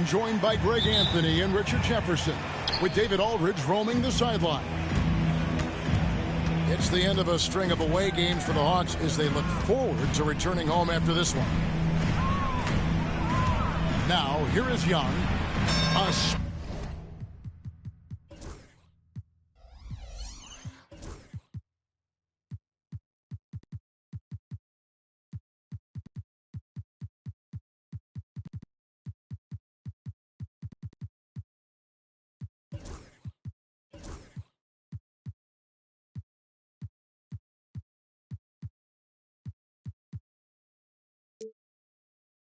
Joined by Greg Anthony and Richard Jefferson, with David Aldridge roaming the sideline. It's the end of a string of away games for the Hawks as they look forward to returning home after this one. Now, here is Young.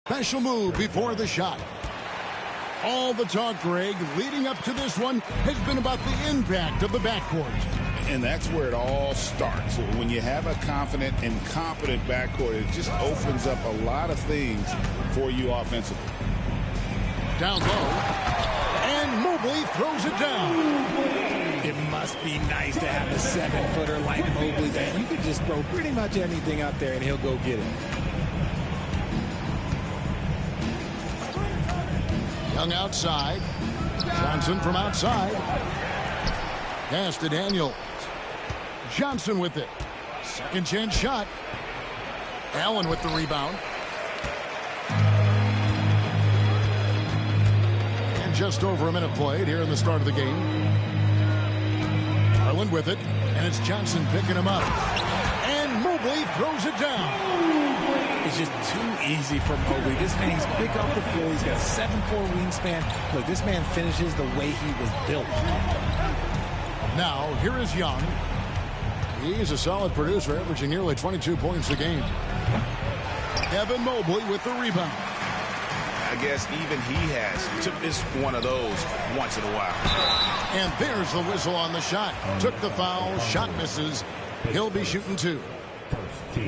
Special move before the shot. All the talk, Greg, leading up to this one has been about the impact of the backcourt. And that's where it all starts. When you have a confident and competent backcourt, it just opens up a lot of things for you offensively. Down low, and Mobley throws it down. It must be nice to have a 7-footer like Mobley that you could just throw pretty much anything out there and he'll go get it. Young outside. Johnson from outside. Pass to Daniels. Johnson with it. Second chance shot. Allen with the rebound. And just over a minute played here in the start of the game. Garland with it. And it's Johnson picking him up. And Mobley throws it down. It's just too easy for Mobley. This man, he's quick off the floor. He's got a 7'4" wingspan. Look, this man finishes the way he was built. Now, here is Young. He's a solid producer, averaging nearly 22 points a game. Evan Mobley with the rebound. I guess even he has it's one of those once in a while. And there's the whistle on the shot. Took the foul. Shot misses. He'll be shooting two.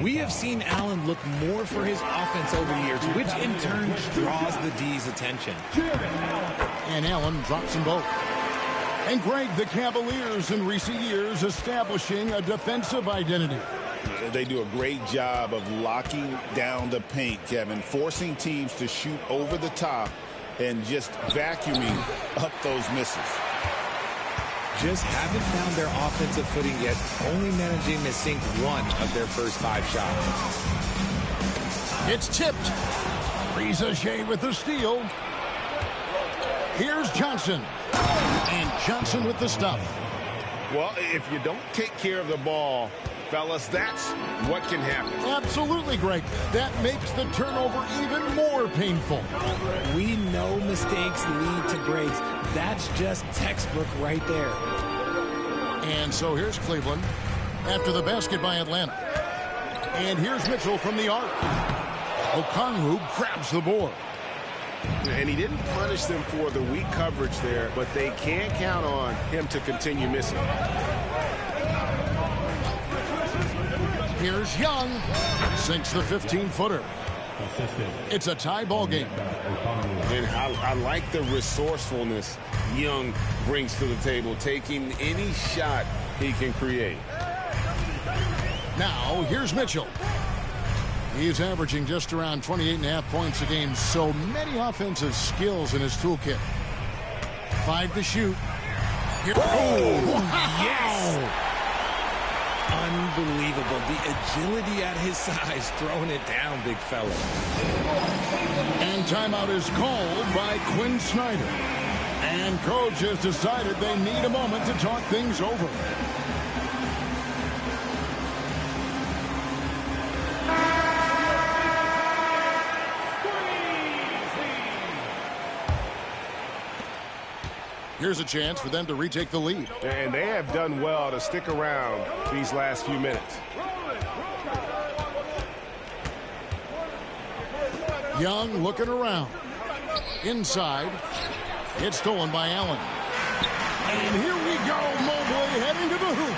We have seen Allen look more for his offense over the years, which in turn draws the D's attention. And Allen drops them both. And Greg, the Cavaliers in recent years establishing a defensive identity. They do a great job of locking down the paint, Kevin, forcing teams to shoot over the top and just vacuuming up those misses. Just haven't found their offensive footing yet, only managing to sink one of their first 5 shots. It's tipped. Reza Shea with the steal. Here's Johnson. And Johnson with the stuff. Well, if you don't take care of the ball, fellas, that's what can happen. Absolutely, Greg. That makes the turnover even more painful. We know mistakes lead to breaks. That's just textbook right there. And so here's Cleveland after the basket by Atlanta. And here's Mitchell from the arc. Okongwu grabs the board. And he didn't punish them for the weak coverage there, but they can't count on him to continue missing. Here's Young. Sinks the 15-footer. It's a tie ball game. And I like the resourcefulness Young brings to the table, taking any shot he can create. Now, here's Mitchell. He's averaging just around 28.5 points a game. So many offensive skills in his toolkit. 5 to shoot. Here, Yes! Unbelievable. The agility at his size, throwing it down, big fella. And timeout is called by Quinn Snyder. And coach has decided they need a moment to talk things over. Here's a chance for them to retake the lead. And they have done well to stick around these last few minutes. Young looking around. Inside. It's stolen by Allen. And here we go. Mobley heading to the hoop.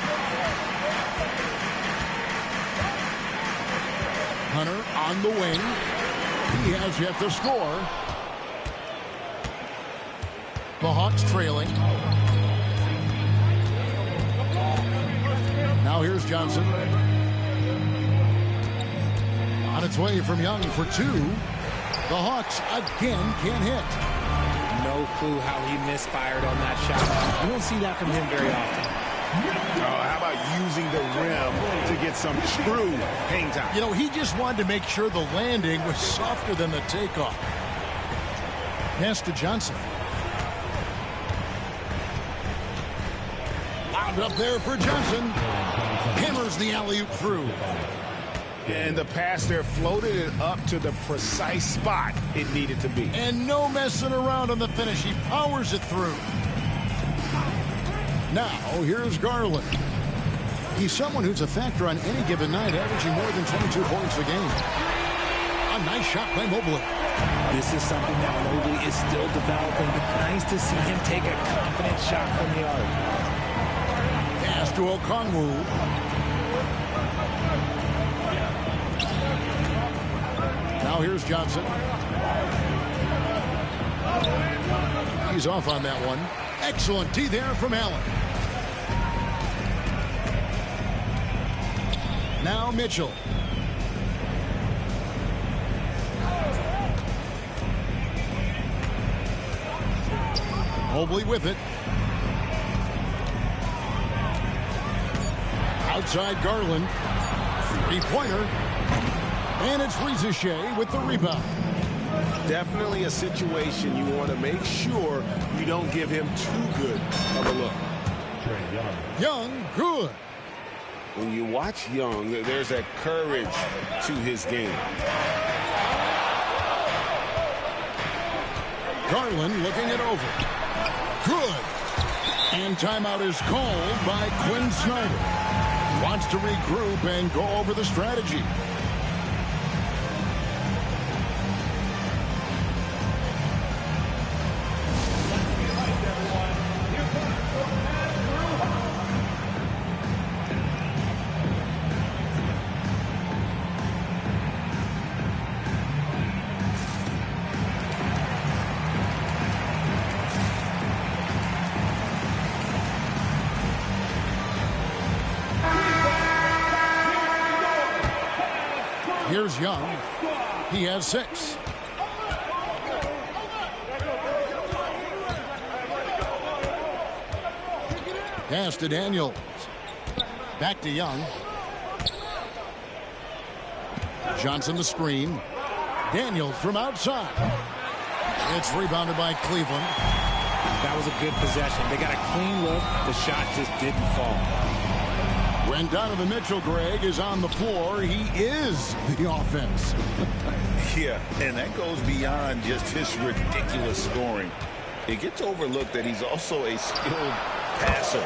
Hunter on the wing. He has yet to score. The Hawks trailing. Now here's Johnson. On its way from Young for 2. The Hawks again can't hit. no clue how he misfired on that shot. You don't see that from him very often. How about using the rim to get some true hang time? You know, he just wanted to make sure the landing was softer than the takeoff. Pass to Johnson. Lobbed up there for Johnson. Hammers the alley-oop through. And the pass there floated it up to the precise spot it needed to be. And no messing around on the finish. He powers it through. Now, here's Garland. He's someone who's a factor on any given night, averaging more than 22 points a game. A nice shot by Mobley. This is something that Mobley is still developing. Nice to see him take a confident shot from the arc. Pass to Okongwu. Now here's Johnson. He's off on that one. Excellent D there from Allen. Now Mitchell. Mobley with it. Outside Garland. Three-pointer. And it's Rizachet with the rebound. Definitely a situation you want to make sure you don't give him too good of a look. Young, good. When you watch Young, there's that courage to his game. Garland looking it over. Good. And timeout is called by Quinn Snyder. Wants to regroup and go over the strategy. Here's Young. He has 6. Pass to Daniels. Back to Young. Johnson the screen. Daniels from outside. It's rebounded by Cleveland. That was a good possession. They got a clean look. The shot just didn't fall. When Donovan Mitchell, Greg, is on the floor, he is the offense. Yeah, and that goes beyond just his ridiculous scoring. It gets overlooked that he's also a skilled passer.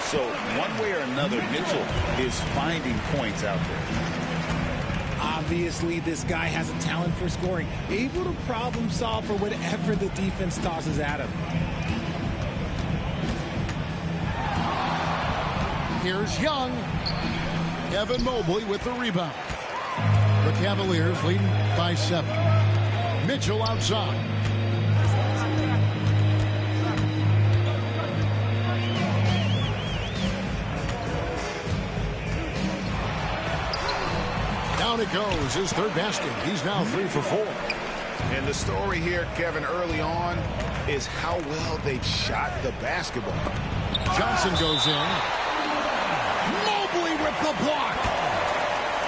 So one way or another, Mitchell is finding points out there. Obviously, this guy has a talent for scoring, able to problem solve for whatever the defense tosses at him. Here's Young. Evan Mobley with the rebound. The Cavaliers leading by 7. Mitchell outside. Down it goes. His third basket. He's now 3 for 4. And the story here, Kevin, early on is how well they've shot the basketball. Johnson goes in. Mobley with the block.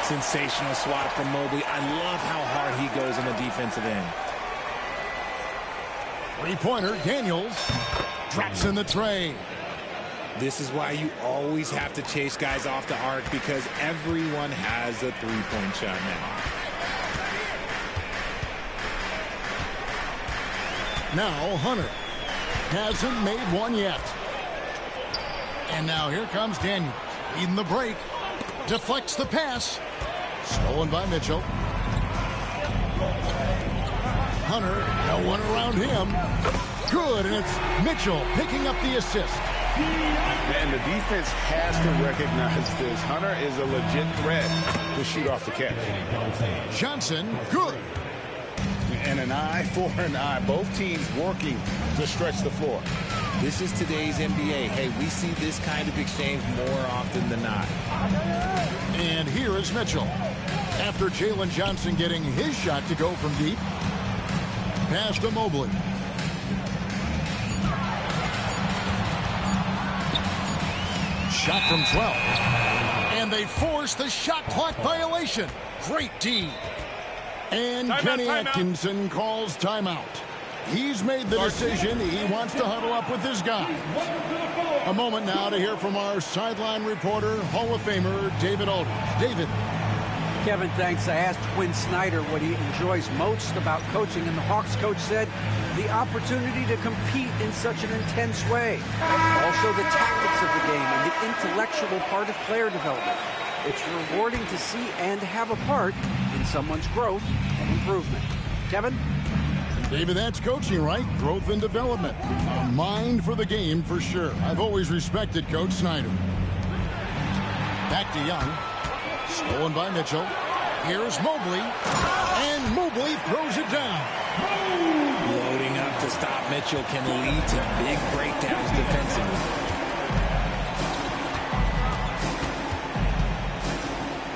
Sensational swat from Mobley. I love how hard he goes on the defensive end. Three-pointer, Daniels. Drops in the tray. This is why you always have to chase guys off the arc, because everyone has a three-point shot now. Now Hunter. Hasn't made one yet. And now here comes Daniels. Leading the break. Deflects the pass. Stolen by Mitchell. Hunter, no one around him. Good, and it's Mitchell picking up the assist. And the defense has to recognize this. Hunter is a legit threat to shoot off the catch. Johnson, good. And an eye for an eye. Both teams working to stretch the floor. This is today's NBA. Hey, we see this kind of exchange more often than not. And here is Mitchell. After Jalen Johnson getting his shot to go from deep. Pass to Mobley. shot from 12. And they force the shot clock violation. Great D. And Kenny Atkinson calls timeout. He's made the decision. He wants to huddle up with his guys. A moment now to hear from our sideline reporter, Hall of Famer David Aldridge. David. Kevin, thanks. I asked Quinn Snyder what he enjoys most about coaching, and the Hawks coach said the opportunity to compete in such an intense way. Also the tactics of the game and the intellectual part of player development. It's rewarding to see and have a part in someone's growth and improvement. Kevin? David, that's coaching, right? Growth and development. A mind for the game for sure. I've always respected Coach Snyder. Back to Young. Stolen by Mitchell. Here's Mobley. And Mobley throws it down. Loading up to stop Mitchell can lead to big breakdowns defensively.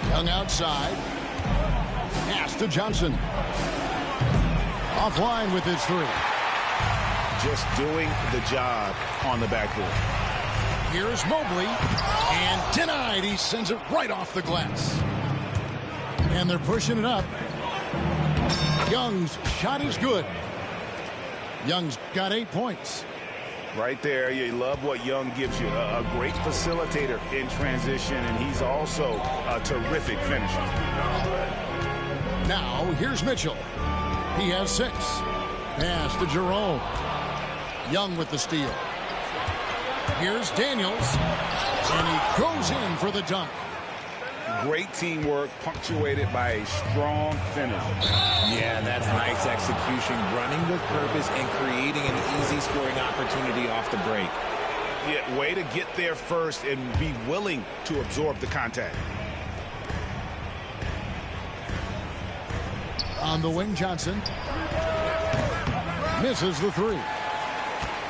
Young outside. Pass to Johnson. Offline with his three. Just doing the job on the backboard. Here's Mobley. And denied. He sends it right off the glass. And they're pushing it up. Young's shot is good. Young's got 8 points. Right there, you love what Young gives you. A great facilitator in transition, and he's also a terrific finisher. Now, here's Mitchell. He has 6. Pass to Jerome. Young with the steal. Here's Daniels. And he goes in for the dunk. Great teamwork punctuated by a strong finish. Yeah, that's nice execution, running with purpose and creating an easy scoring opportunity off the break. Yeah, way to get there first and be willing to absorb the contact. On the wing, Johnson misses the 3.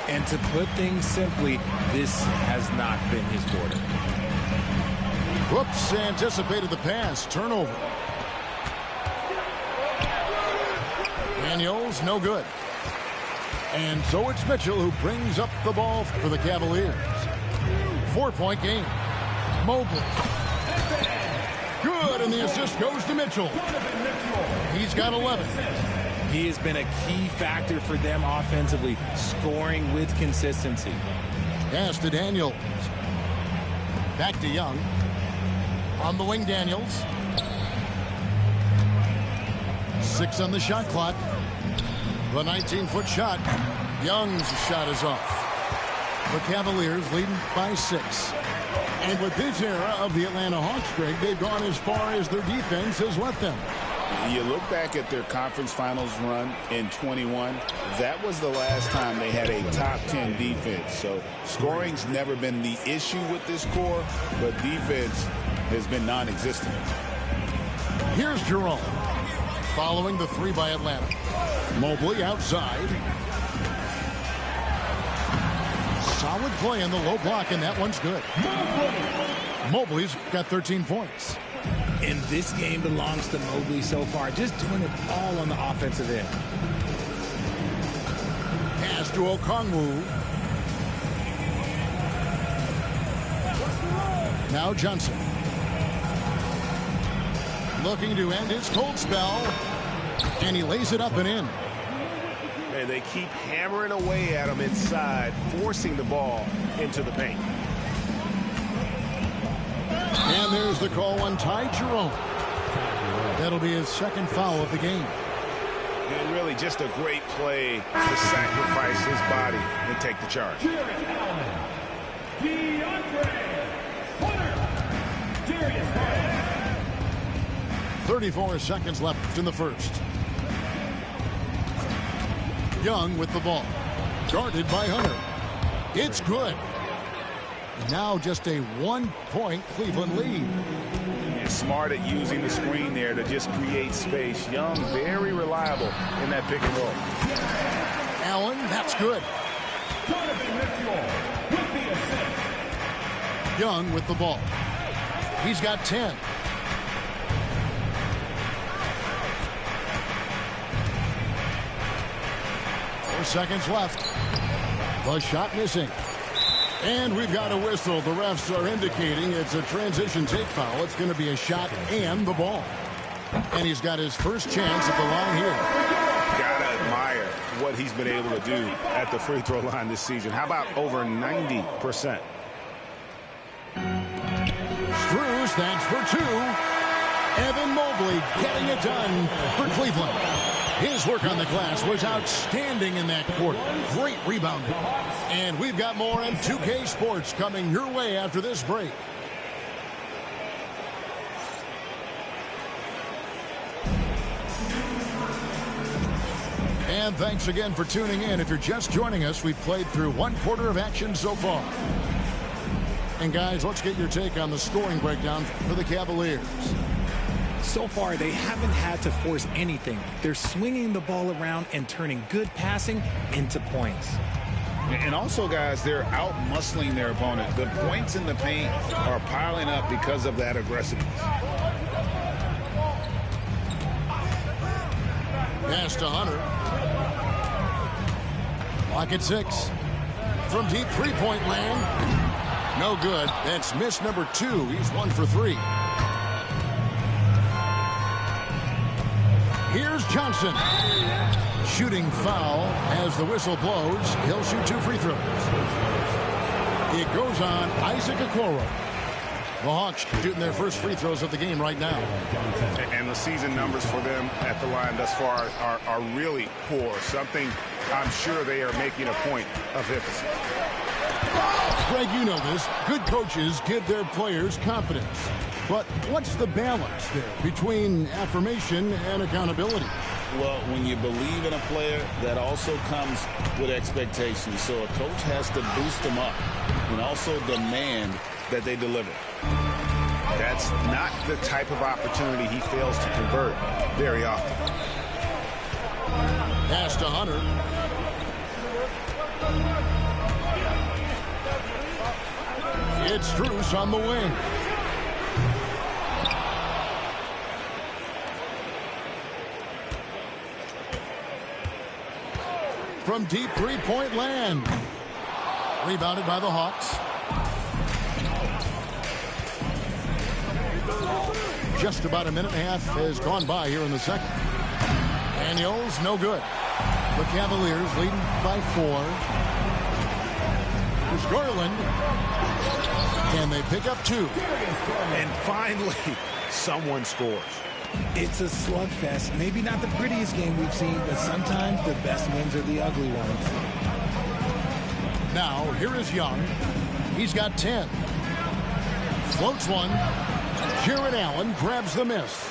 And to put things simply, this has not been his quarter. Whoops, anticipated the pass. Turnover. Daniels, no good. And so it's Mitchell who brings up the ball for the Cavaliers. 4-point game. Mobley. Good, and the assist goes to Mitchell. He's got 11. He has been a key factor for them offensively, scoring with consistency. Pass to Daniels. Back to Young. On the wing, Daniels. 6 on the shot clock. The 19-foot shot. Young's shot is off. The Cavaliers leading by 6. And with this era of the Atlanta Hawks, Greg, they've gone as far as their defense has let them. You look back at their conference finals run in 21, that was the last time they had a top 10 defense. So scoring's never been the issue with this core, but defense has been non-existent. Here's Jerome. Following the 3 by Atlanta. Mobley outside. Solid play in the low block, and that one's good. Mobley's got 13 points. And this game belongs to Mobley so far, just doing it all on the offensive end. Pass to Okongwu. Now Johnson. Looking to end his cold spell. And he lays it up and in. And they keep hammering away at him inside, forcing the ball into the paint. And there's the call on Ty Jerome. That'll be his second foul of the game. And really just a great play to sacrifice his body and take the charge. 34 seconds left in the first. Young with the ball. Guarded by Hunter. It's good. Now just a 1-point Cleveland lead. And smart at using the screen there to just create space. Young, very reliable in that pick and roll. Allen, that's good. Young with the ball. He's got 10. Seconds left. The shot missing. And we've got a whistle. The refs are indicating it's a transition take foul. It's going to be a shot and the ball. And he's got his first chance at the line here. Gotta admire what he's been able to do at the free throw line this season. How about over 90%? Strus, that's for two. Evan Mobley getting it done for Cleveland. His work on the glass was outstanding in that quarter. Great rebounding. And we've got more on 2K Sports coming your way after this break. And thanks again for tuning in. If you're just joining us, we've played through one quarter of action so far. And guys, let's get your take on the scoring breakdown for the Cavaliers. So far, they haven't had to force anything. They're swinging the ball around and turning good passing into points. And also, guys, they're out-muscling their opponent. The points in the paint are piling up because of that aggressiveness. Pass to Hunter. Lock at 6. From deep three-point land. No good. That's miss number 2. He's 1 for 3. Here's Johnson. Shooting foul as the whistle blows. He'll shoot 2 free throws. It goes on Isaac Okoro. The Hawks shooting their first free throws of the game right now. And the season numbers for them at the line thus far are really poor. Something I'm sure they are making a point of emphasis. Greg, you know this. Good coaches give their players confidence. But what's the balance there between affirmation and accountability? Well, when you believe in a player, that also comes with expectations. So a coach has to boost them up and also demand that they deliver. That's not the type of opportunity he fails to convert very often. Pass to Hunter. It's Strus on the wing. From deep three-point land. Rebounded by the Hawks. Just about a minute and a half has gone by here in the second. Daniels, no good. The Cavaliers leading by 4. Here's Garland. And they pick up 2. And finally, someone scores. It's a slugfest. Maybe not the prettiest game we've seen, but sometimes the best wins are the ugly ones. Now, here is Young. He's got 10. Floats one. Jared Allen grabs the miss.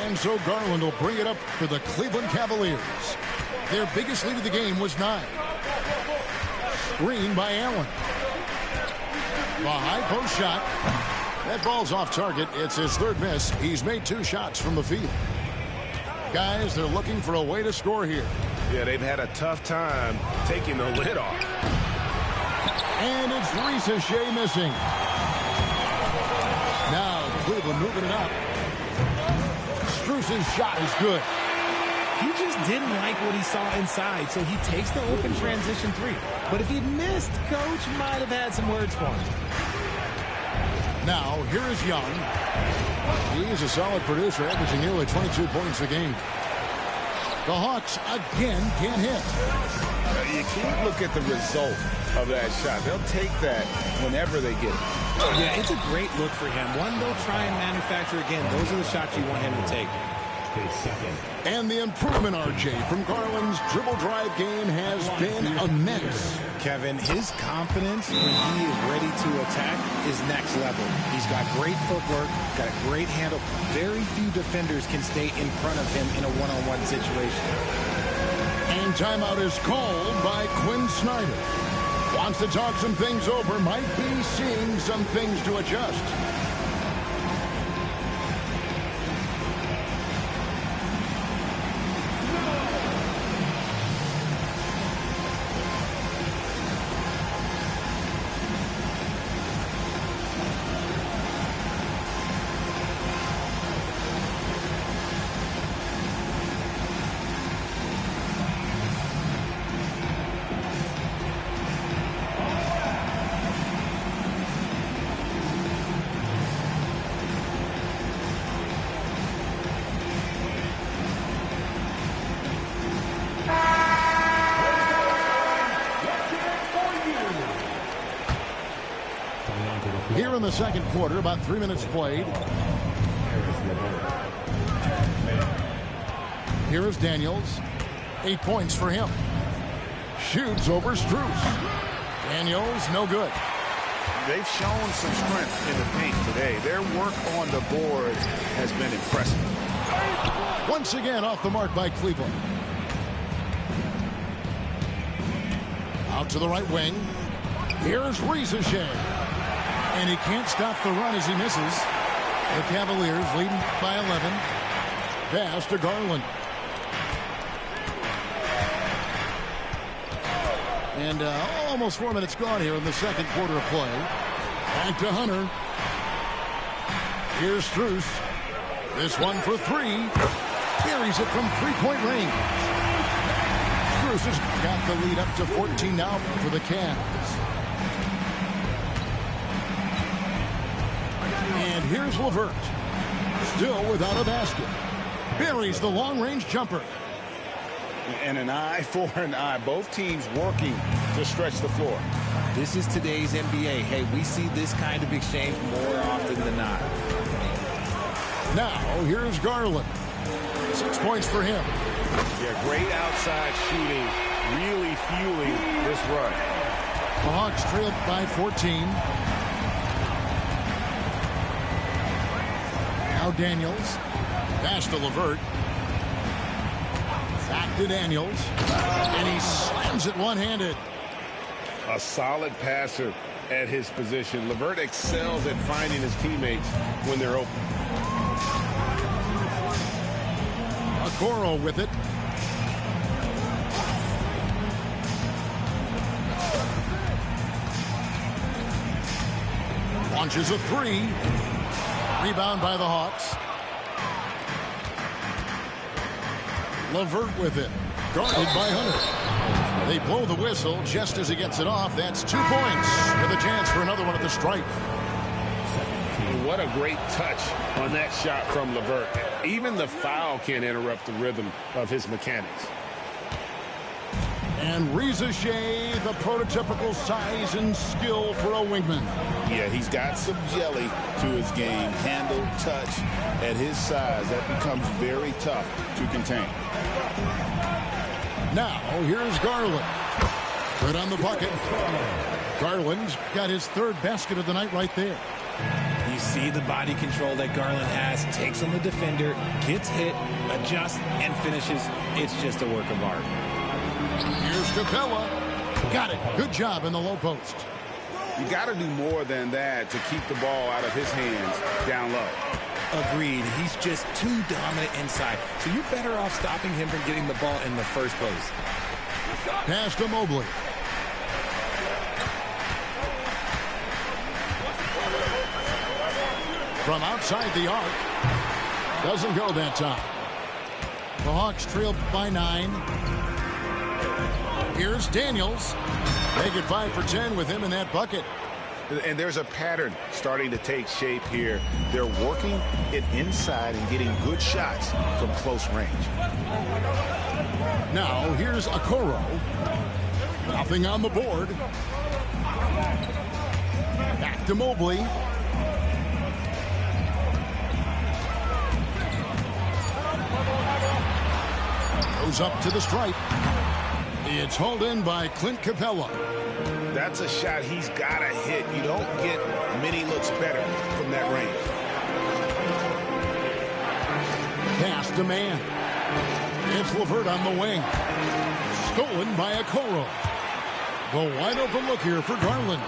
And so Garland will bring it up for the Cleveland Cavaliers. Their biggest lead of the game was 9. Screen by Allen. The high post shot. That ball's off target. It's his 3rd miss. He's made 2 shots from the field. Guys, they're looking for a way to score here. Yeah, they've had a tough time taking the lid off. And it's Risa Shea missing. Now Cleveland moving it up. Strus's shot is good. He just didn't like what he saw inside, so he takes the open transition 3. But if he'd missed, Coach might have had some words for him. Now, here is Young. He's a solid producer, averaging nearly 22 points a game. The Hawks again can't hit. You can't look at the result of that shot. They'll take that whenever they get it. Yeah, it's a great look for him. One they'll try and manufacture again. Those are the shots you want him to take. And the improvement, RJ, from Garland's dribble drive game has been immense. Kevin, his confidence when he is ready to attack is next level. He's got great footwork, got a great handle. Very few defenders can stay in front of him in a one-on-one situation. And timeout is called by Quinn Snyder. Wants to talk some things over, might be seeing some things to adjust. in the second quarter, about 3 minutes played. Here is Daniels. 8 points for him. Shoots over Strus. Daniels, no good. They've shown some strength in the paint today. Their work on the boards has been impressive. Once again off the mark by Cleveland. Out to the right wing. Here's Risacher. And he can't stop the run as he misses. The Cavaliers leading by 11. Pass to Garland. And almost 4 minutes gone here in the second quarter of play. Back to Hunter. Here's Strus. This one for three. Carries it from three-point range. Strus has got the lead up to 14 now for the Cavs. And here's LeVert. Still without a basket. Buries the long-range jumper. And an eye for an eye. Both teams working to stretch the floor. This is today's NBA. Hey, we see this kind of exchange more often than not. Now, here's Garland. 6 points for him. Yeah, great outside shooting, really fueling this run. The Hawks trailed by 14. Now Daniels. Pass to LeVert. Back to Daniels. And he slams it one-handed. A solid passer at his position. LeVert excels at finding his teammates when they're open. Okoro with it. Launches a three. Rebound by the Hawks. LeVert with it. Guarded by Hunter. They blow the whistle just as he gets it off. That's 2 points with a chance for another one at the stripe. What a great touch on that shot from LeVert. Even the foul can't interrupt the rhythm of his mechanics. And Risacher, the prototypical size and skill for a wingman. Yeah, he's got some jelly to his game. Handle, touch. At his size, that becomes very tough to contain. Now, here's Garland. Good on the bucket. Garland's got his third basket of the night right there. You see the body control that Garland has. Takes on the defender, gets hit, adjusts, and finishes. It's just a work of art. Here's Capella. Got it. Good job in the low post. You got to do more than that to keep the ball out of his hands down low. Agreed. He's just too dominant inside. So you're better off stopping him from getting the ball in the first place. Pass to Mobley. From outside the arc. Doesn't go that time. The Hawks trailed by 9. Here's Daniels. Make it 5 for 10 with him in that bucket. And there's a pattern starting to take shape here. They're working it inside and getting good shots from close range. Now, here's Okoro. Nothing on the board. Back to Mobley. Goes up to the stripe. It's hauled in by Clint Capella. That's a shot he's got to hit. You don't get many looks better from that range. Pass to man. It's LeVert on the wing. Stolen by Okoro. The wide open look here for Garland.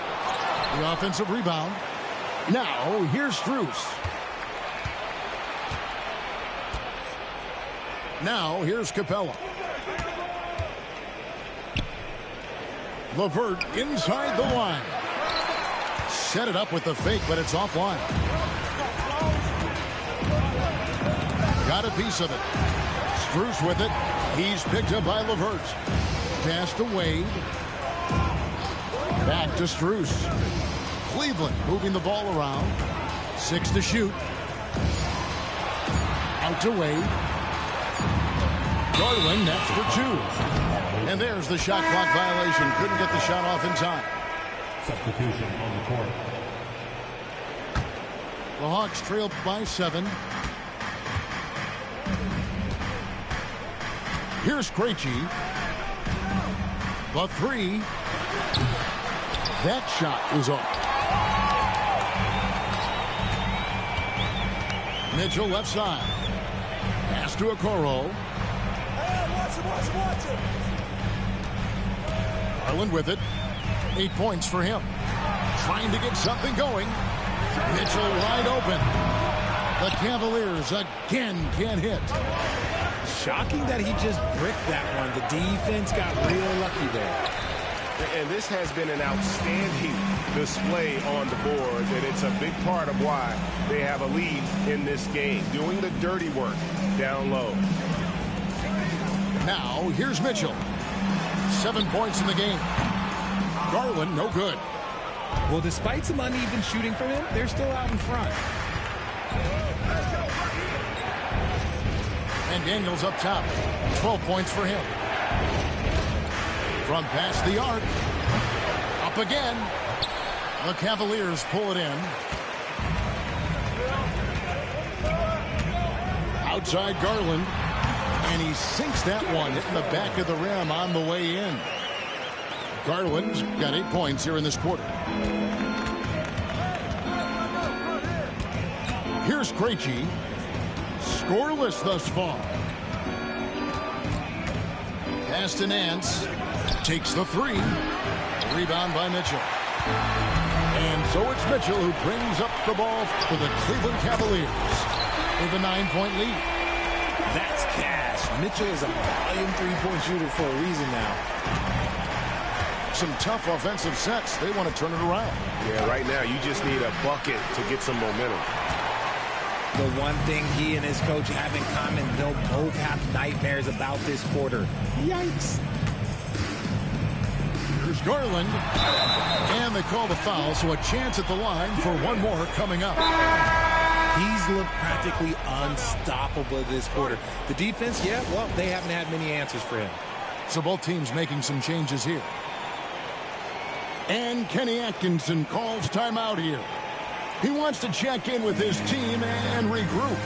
The offensive rebound. Now, here's Strus. Now, here's Capella. LeVert inside the line. Set it up with the fake, but it's offline. Got a piece of it. Strus with it. He's picked up by LeVert. Pass to Wade. Back to Strus. Cleveland moving the ball around. 6 to shoot. Out to Wade. Garland, that's for 2. And there's the shot clock violation. Couldn't get the shot off in time. Substitution on the court. The Hawks trail by 7. Here's Krejci. The 3. That shot is off. Mitchell left side. Pass to Okoro. Watch him. Garland with it. 8 points for him. Trying to get something going. Mitchell wide open. The Cavaliers again can't hit. Shocking that he just bricked that one. The defense got real lucky there. And this has been an outstanding display on the board, and it's a big part of why they have a lead in this game, doing the dirty work down low. Now, here's Mitchell. 7 points in the game. Garland, no good. Well, despite some uneven shooting from him, they're still out in front. And Daniels up top. 12 points for him. From past the arc. Up again. The Cavaliers pull it in. Outside Garland. And he sinks that one, hitting the back of the rim on the way in. Garland's got 8 points here in this quarter. Here's Krejci. Scoreless thus far. Pass to Nance. Takes the 3. Rebound by Mitchell. And so it's Mitchell who brings up the ball for the Cleveland Cavaliers with a 9-point lead. That's cash. Mitchell is a volume 3-point shooter for a reason now. Some tough offensive sets. They want to turn it around. Yeah, right now you just need a bucket to get some momentum. The one thing he and his coach have in common, they'll both have nightmares about this quarter. Yikes. Here's Garland. And they call the foul, so a chance at the line for one more coming up. He's looked practically unstoppable this quarter. The defense, yeah, well, they haven't had many answers for him. So both teams making some changes here. And Kenny Atkinson calls timeout here. He wants to check in with his team and regroup.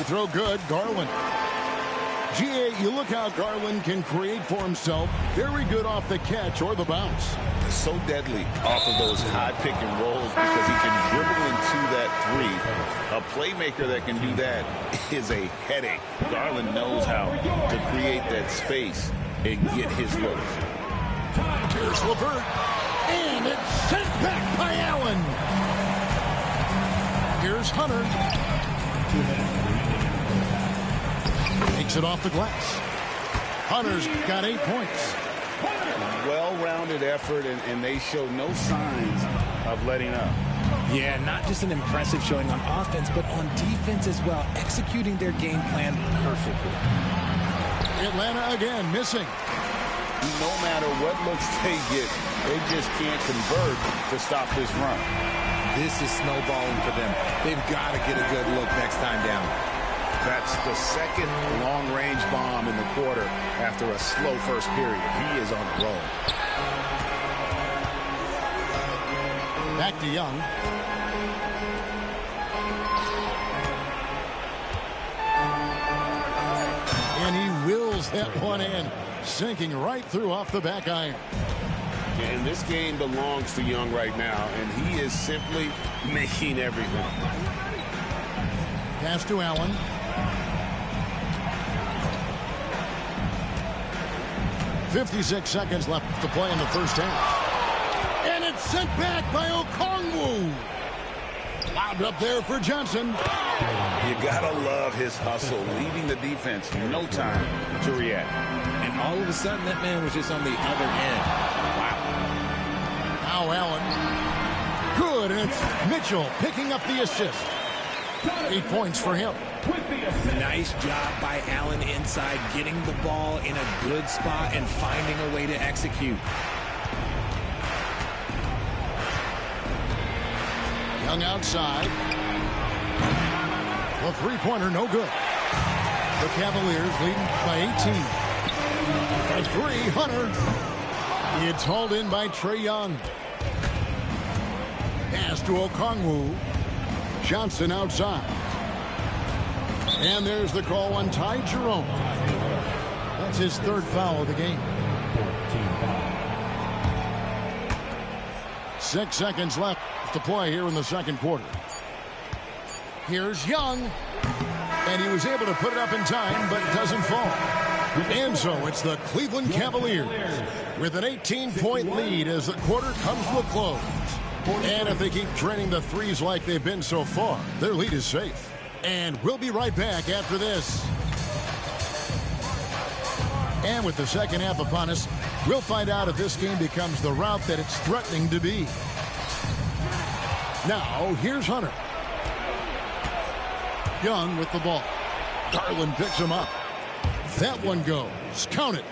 Throw good, Garland. GA, you look how Garland can create for himself. Very good off the catch or the bounce. So deadly off of those high pick and rolls because he can dribble into that 3. A playmaker that can do that is a headache. Garland knows how to create that space and get his look. Here's LeVert. And it's sent back by Allen. Here's Hunter. Takes it off the glass. Hunter's got 8 points. Well-rounded effort, and they show no signs of letting up. Yeah, not just an impressive showing on offense, but on defense as well, executing their game plan perfectly. Atlanta again missing. No matter what looks they get, they just can't convert to stop this run. This is snowballing for them. They've got to get a good look next time down. That's the second long-range bomb in the quarter after a slow first period. He is on a roll. Back to Young. And he wills that one in, sinking right through off the back iron. And this game belongs to Young right now, and he is simply making everything. Pass to Allen. .56 seconds left to play in the first half. And it's sent back by Okongwu. Lobbed up there for Johnson. You gotta love his hustle, leaving the defense no time to react. And all of a sudden, that man was just on the other end. Wow. Now Allen. Good, and it's Mitchell picking up the assist. 8 points for him. Nice job by Allen inside, getting the ball in a good spot and finding a way to execute. Young outside. The three-pointer, no good. The Cavaliers leading by 18. A three, Hunter. It's hauled in by Trae Young. Pass to Okongwu. Johnson outside. And there's the call on Ty Jerome. That's his third foul of the game. 6 seconds left to play here in the second quarter. Here's Young. And he was able to put it up in time, but doesn't fall. And so it's the Cleveland Cavaliers with an 18-point lead as the quarter comes to a close. And if they keep training the threes like they've been so far, their lead is safe. And we'll be right back after this. And with the second half upon us, we'll find out if this game becomes the rout that it's threatening to be. Now, here's Hunter. Young with the ball. Garland picks him up. That one goes. Count it.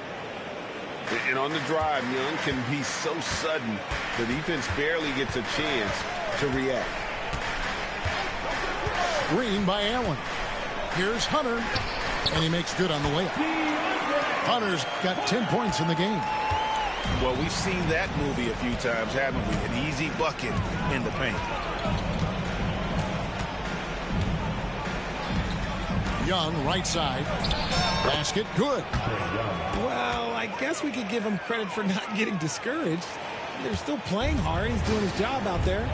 And on the drive, Young can be so sudden, the defense barely gets a chance to react. Screen by Allen. Here's Hunter. And he makes good on the layup. Hunter's got 10 points in the game. Well, we've seen that movie a few times, haven't we? An easy bucket in the paint. Young, right side. Basket, good. Well, I guess we could give him credit for not getting discouraged. They're still playing hard. He's doing his job out there.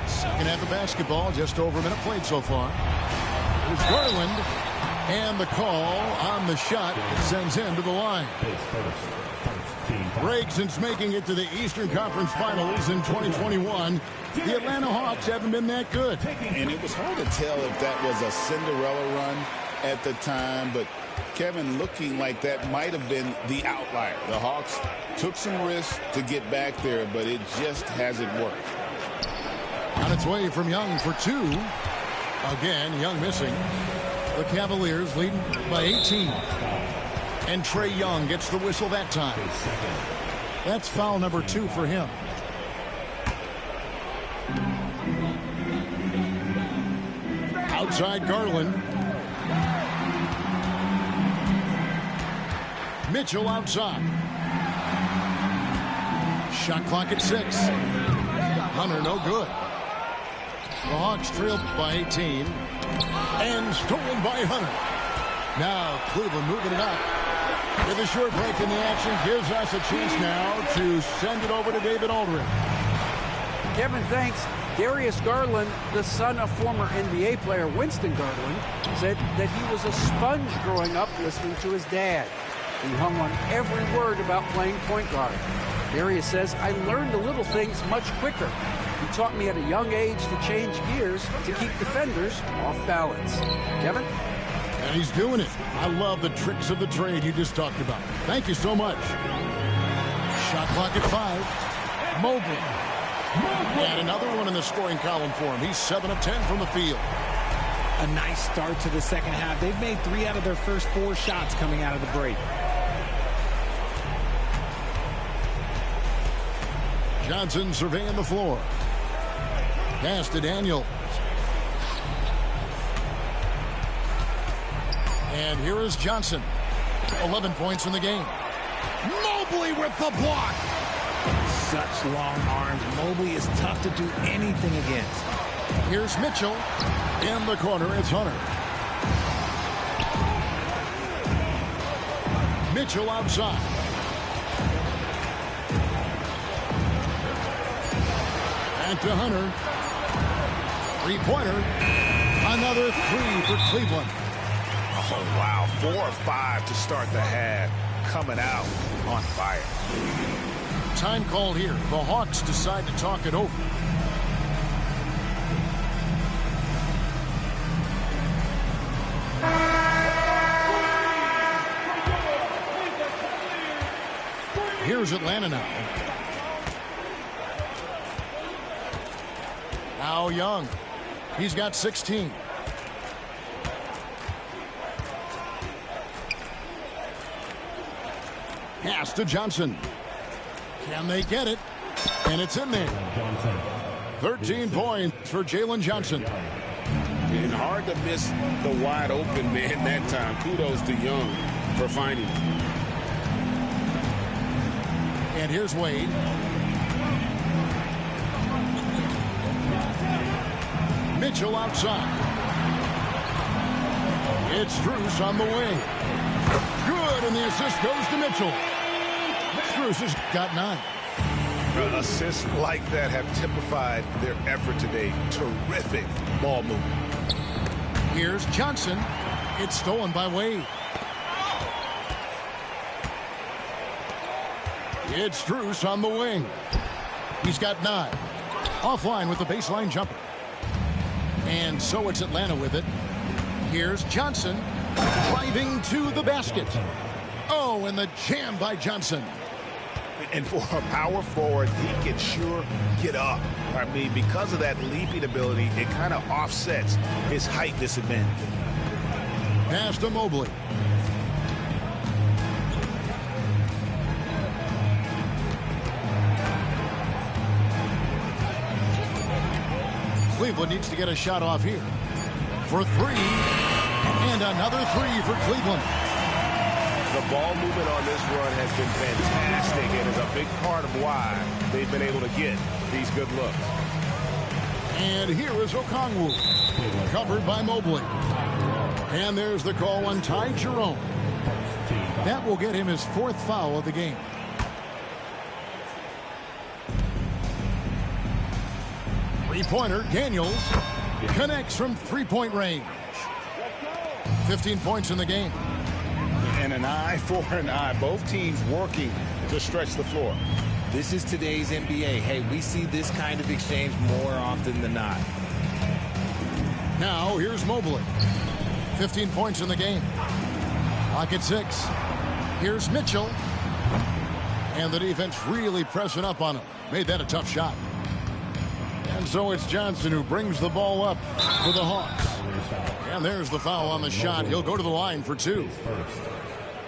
Second half of basketball, just over a minute played so far. Here's Garland. And the call on the shot sends him to the line. Break since making it to the Eastern Conference Finals in 2021. The Atlanta Hawks haven't been that good. And it was hard to tell if that was a Cinderella run at the time, but Kevin, looking like that might have been the outlier. The Hawks took some risks to get back there, but it just hasn't worked. On its way from Young for two. Again, Young missing. The Cavaliers leading by 18. And Trae Young gets the whistle that time. That's foul number 2 for him. Outside Garland. Mitchell outside. Shot clock at 6. Hunter no good. The Hawks trailed by 18. And stolen by Hunter. Now Cleveland moving it up. With a short break in the action, gives us a chance now to send it over to David Aldridge. Kevin, thanks. Darius Garland, the son of former NBA player Winston Garland, said that he was a sponge growing up listening to his dad. He hung on every word about playing point guard. Darius says, I learned the little things much quicker. He taught me at a young age to change gears to keep defenders off balance. Kevin? And he's doing it. I love the tricks of the trade you just talked about. Thank you so much. Shot clock at 5. Mobley. And another one in the scoring column for him. He's 7 of 10 from the field. A nice start to the second half. They've made 3 out of their first 4 shots coming out of the break. Johnson surveying the floor. Pass to Daniel. And here is Johnson. 11 points in the game. Mobley with the block. Such long arms. Mobley is tough to do anything against. Here's Mitchell. In the corner, it's Hunter. Mitchell outside. Back to Hunter. Three-pointer. Another 3 for Cleveland. Oh, wow. 4 or 5 to start the half. Coming out on fire. Time called here. The Hawks decide to talk it over. Here's Atlanta now. Now Young. He's got 16. Pass to Johnson. Can they get it? And it's in there. 13 points for Jalen Johnson. And hard to miss the wide open man that time. Kudos to Young for finding him. And here's Wade. Mitchell outside. It's Strus on the wing. Good, and the assist goes to Mitchell. Strus has got 9. Assists like that have typified their effort today. Terrific ball movement. Here's Johnson. It's stolen by Wade. It's Strus on the wing. He's got 9. Offline with the baseline jumper. And so it's Atlanta with it. Here's Johnson driving to the basket. Oh, and the jam by Johnson. And for a power forward, he can sure get up. I mean, because of that leaping ability, it kind of offsets his height disadvantage. Pass to Mobley. Cleveland needs to get a shot off here. For 3. And another 3 for Cleveland. The ball movement on this run has been fantastic and is a big part of why they've been able to get these good looks. And here is Okongwu. Covered by Mobley. And there's the call on Ty Jerome. That will get him his 4th foul of the game. Three-pointer, Daniels connects from three-point range. 15 points in the game. And an eye for an eye. Both teams working to stretch the floor. This is today's NBA. Hey, we see this kind of exchange more often than not. Now, here's Mobley. 15 points in the game. Clock at 6. Here's Mitchell. And the defense really pressing up on him. Made that a tough shot. And so it's Johnson who brings the ball up for the Hawks. And there's the foul on the shot. He'll go to the line for 2.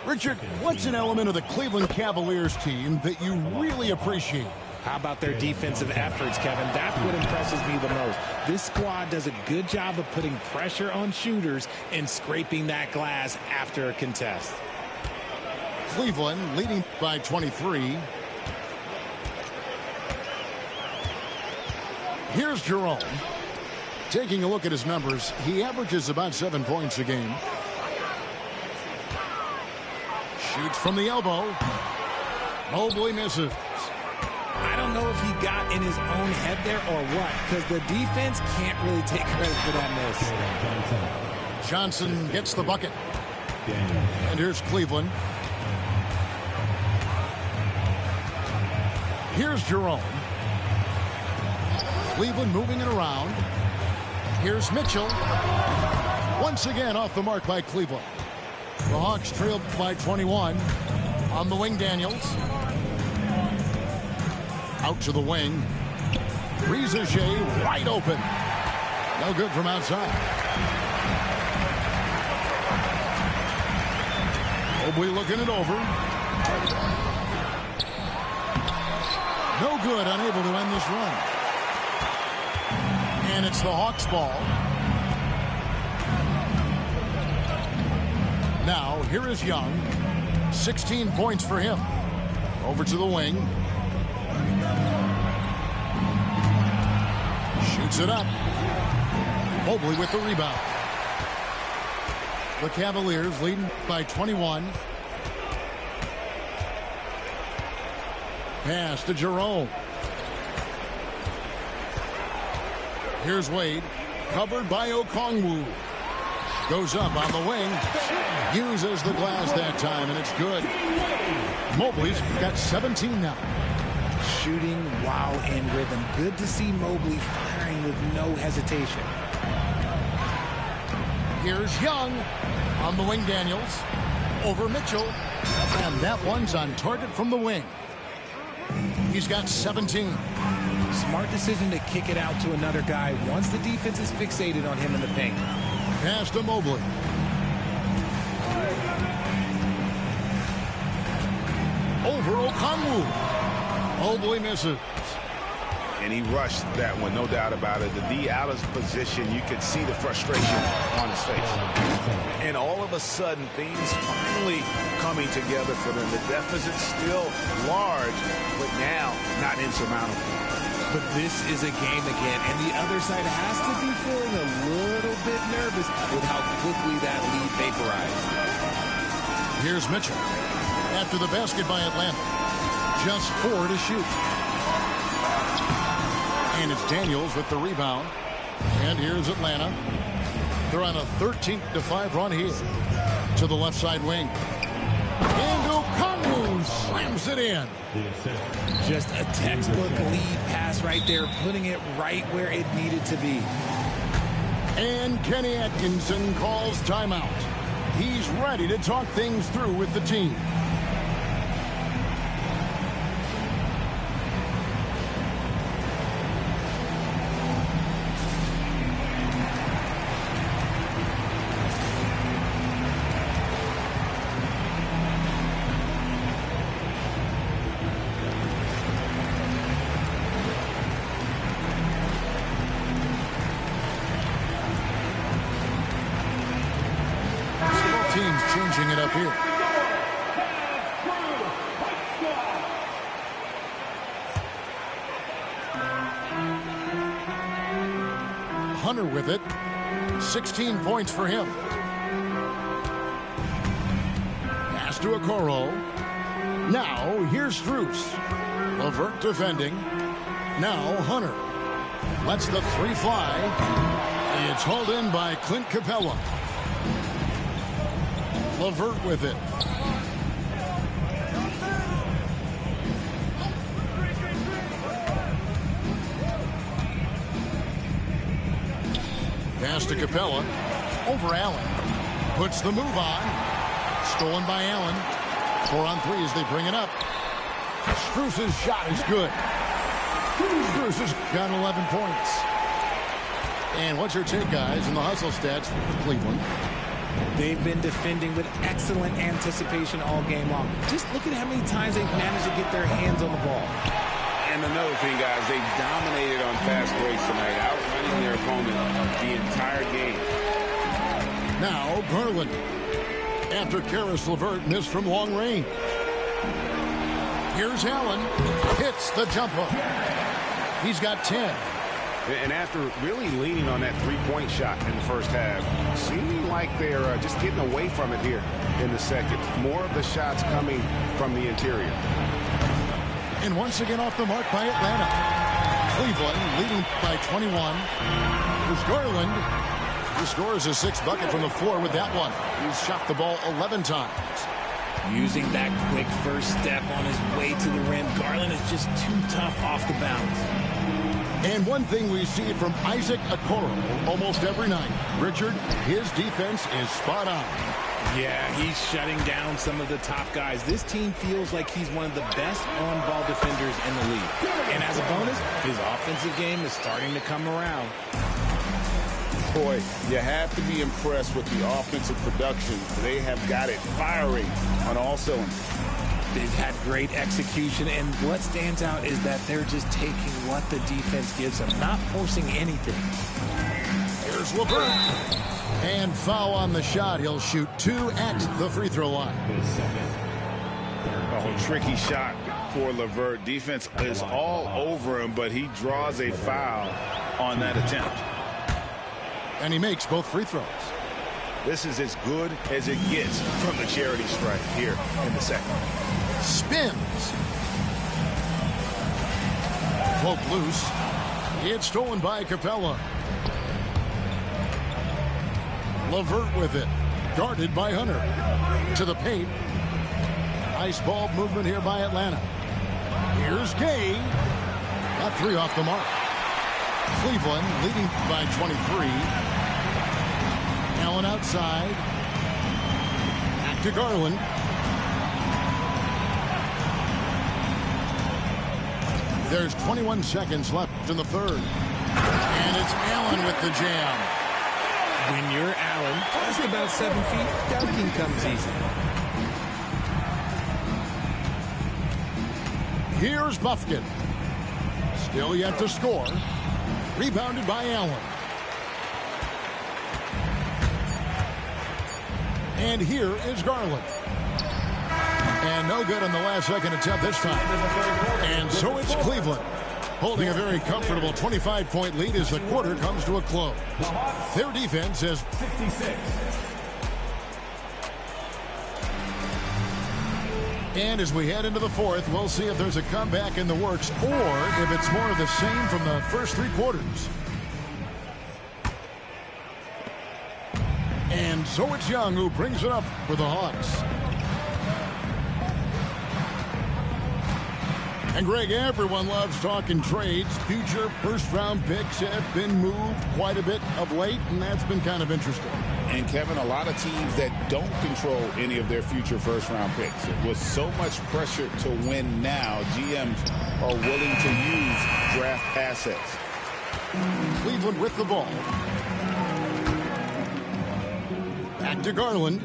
Richard, what's an element of the Cleveland Cavaliers team that you really appreciate? How about their defensive efforts, Kevin? That's what impresses me the most. This squad does a good job of putting pressure on shooters and scraping that glass after a contest. Cleveland leading by 23. Here's Jerome. Taking a look at his numbers, he averages about 7 points a game. Shoots from the elbow. Mobley misses. I don't know if he got in his own head there or what, because the defense can't really take credit for that miss. Johnson gets the bucket. And here's Cleveland. Here's Jerome. Cleveland moving it around. Here's Mitchell. Once again off the mark by Cleveland. The Hawks trailed by 21. On the wing, Daniels. Out to the wing. Rizaje wide open. No good from outside. Mobley looking it over. No good, unable to end this run. And it's the Hawks ball. Now, here is Young. 16 points for him. Over to the wing. Shoots it up. Mobley with the rebound. The Cavaliers leading by 21. Pass to Jerome. Here's Wade. Covered by Okongwu. Goes up on the wing. Uses the glass that time, and it's good. Mobley's got 17 now. Shooting while in rhythm. Good to see Mobley firing with no hesitation. Here's Young. On the wing, Daniels. Over Mitchell. And that one's on target from the wing. He's got 17. Smart decision to kick it out to another guy once the defense is fixated on him in the paint. Pass to Mobley. Over Okongwu. Mobley misses. And he rushed that one, no doubt about it. The D out of position, you could see the frustration on his face. And all of a sudden, things finally coming together for them. The deficit's still large, but now not insurmountable. But this is a game again, and the other side has to be feeling a little bit nervous with how quickly that lead vaporized. Here's Mitchell. After the basket by Atlanta. Just 4 to shoot. And it's Daniels with the rebound. And here's Atlanta. They're on a 13-5 run here. To the left side wing. And Okongwu slams it in. Just a textbook lead pass right there, putting it right where it needed to be. And Kenny Atkinson calls timeout. He's ready to talk things through with the team. Teams changing it up here. Hunter with it. 16 points for him. Pass to Okoro. Now here's Strus. LeVert defending. Now Hunter. Lets the three fly. It's hauled in by Clint Capella. LeVert with it. Pass to Capella. Over Allen. Puts the move on. Stolen by Allen. 4 on 3 as they bring it up. Strus's shot is good. Strus has got 11 points. And what's your take, guys, in the hustle stats for Cleveland? They've been defending with excellent anticipation all game long. Just look at how many times they've managed to get their hands on the ball. And another thing, guys, they dominated on fast breaks tonight, outrunning their opponent the entire game. Now Garland. After Caris LeVert missed from long range. Here's Allen. Hits the jumper. He's got 10. And after really leaning on that three-point shot in the first half, seeming like they're just getting away from it here in the second. More of the shots coming from the interior. And once again off the mark by Atlanta. Cleveland leading by 21. Here's Garland. He scores his 6th bucket from the floor with that one. He's shot the ball 11 times. Using that quick first step on his way to the rim, Garland is just too tough off the bounce. And one thing we see from Isaac Okoro almost every night, Richard, his defense is spot on. Yeah, he's shutting down some of the top guys. This team feels like he's one of the best on-ball defenders in the league. And as a bonus, his offensive game is starting to come around. Boy, you have to be impressed with the offensive production. They have got it firing on all cylinders. They've had great execution, and what stands out is that they're just taking what the defense gives them, not forcing anything. Here's LeVert. And foul on the shot. He'll shoot 2 at the free throw line. Oh, tricky shot for LeVert. Defense is all over him, but he draws a foul on that attempt. And he makes both free throws. This is as good as it gets from the charity stripe here in the second. Spins. Poke loose. It's stolen by Capella. LeVert with it. Guarded by Hunter. To the paint. Nice ball movement here by Atlanta. Here's Gay. Got 3 off the mark. Cleveland leading by 23. Allen outside. Back to Garland. There's 21 seconds left in the third. And it's Allen with the jam. When you're Allen, just about 7 feet, dunking comes easy. Here's Bufkin. Still yet to score. Rebounded by Allen. And here is Garland. And no good on the last second attempt this time. And so it's Cleveland, holding a very comfortable 25-point lead as the quarter comes to a close. Their defense is 66. And as we head into the fourth, we'll see if there's a comeback in the works or if it's more of the same from the first three quarters. And so it's Young who brings it up for the Hawks. And Greg, everyone loves talking trades. Future first-round picks have been moved quite a bit of late, and that's been kind of interesting. And, Kevin, a lot of teams that don't control any of their future first-round picks. With so much pressure to win now, GMs are willing to use draft assets. Cleveland with the ball. Back to Garland.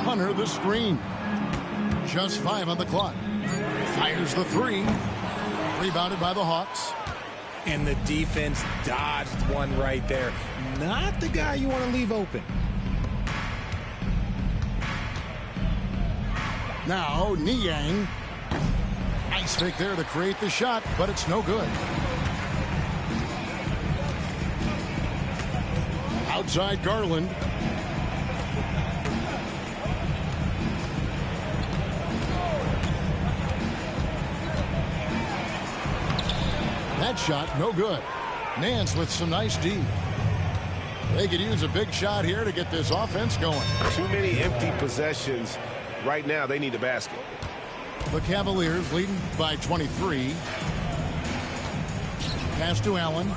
Hunter the screen. Just 5 on the clock. Fires the 3. Rebounded by the Hawks. And the defense dodged one right there. Not the guy you want to leave open. Now Niang. Nice fake there to create the shot, but it's no good. Outside Garland. That shot, no good. Nance with some nice D. They could use a big shot here to get this offense going. Too many empty possessions. Right now, they need a basket. The Cavaliers leading by 23. Pass to Allen.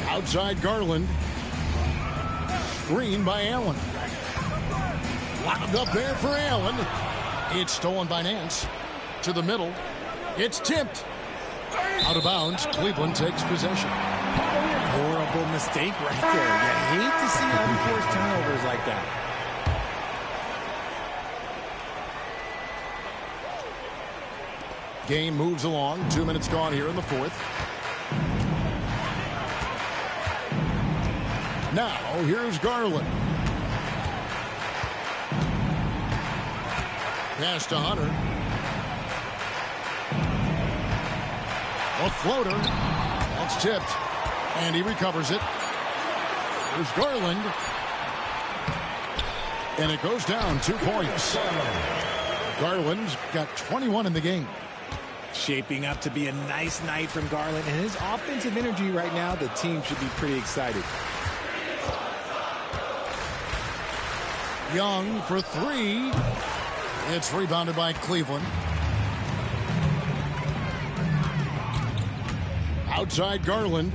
Outside Garland. Screen by Allen. Lobbed up there for Allen. It's stolen by Nance. To the middle. It's tipped. Out of bounds. Cleveland takes possession. Horrible mistake right there. You hate to see unforced turnovers like that. Game moves along. 2 minutes gone here in the fourth. Now, here's Garland. Pass to Hunter. A floater. That's tipped. And he recovers it. Here's Garland. And it goes down 2 points. Garland's got 21 in the game. Shaping up to be a nice night from Garland. And his offensive energy right now, the team should be pretty excited. Young for 3. It's rebounded by Cleveland. Outside Garland.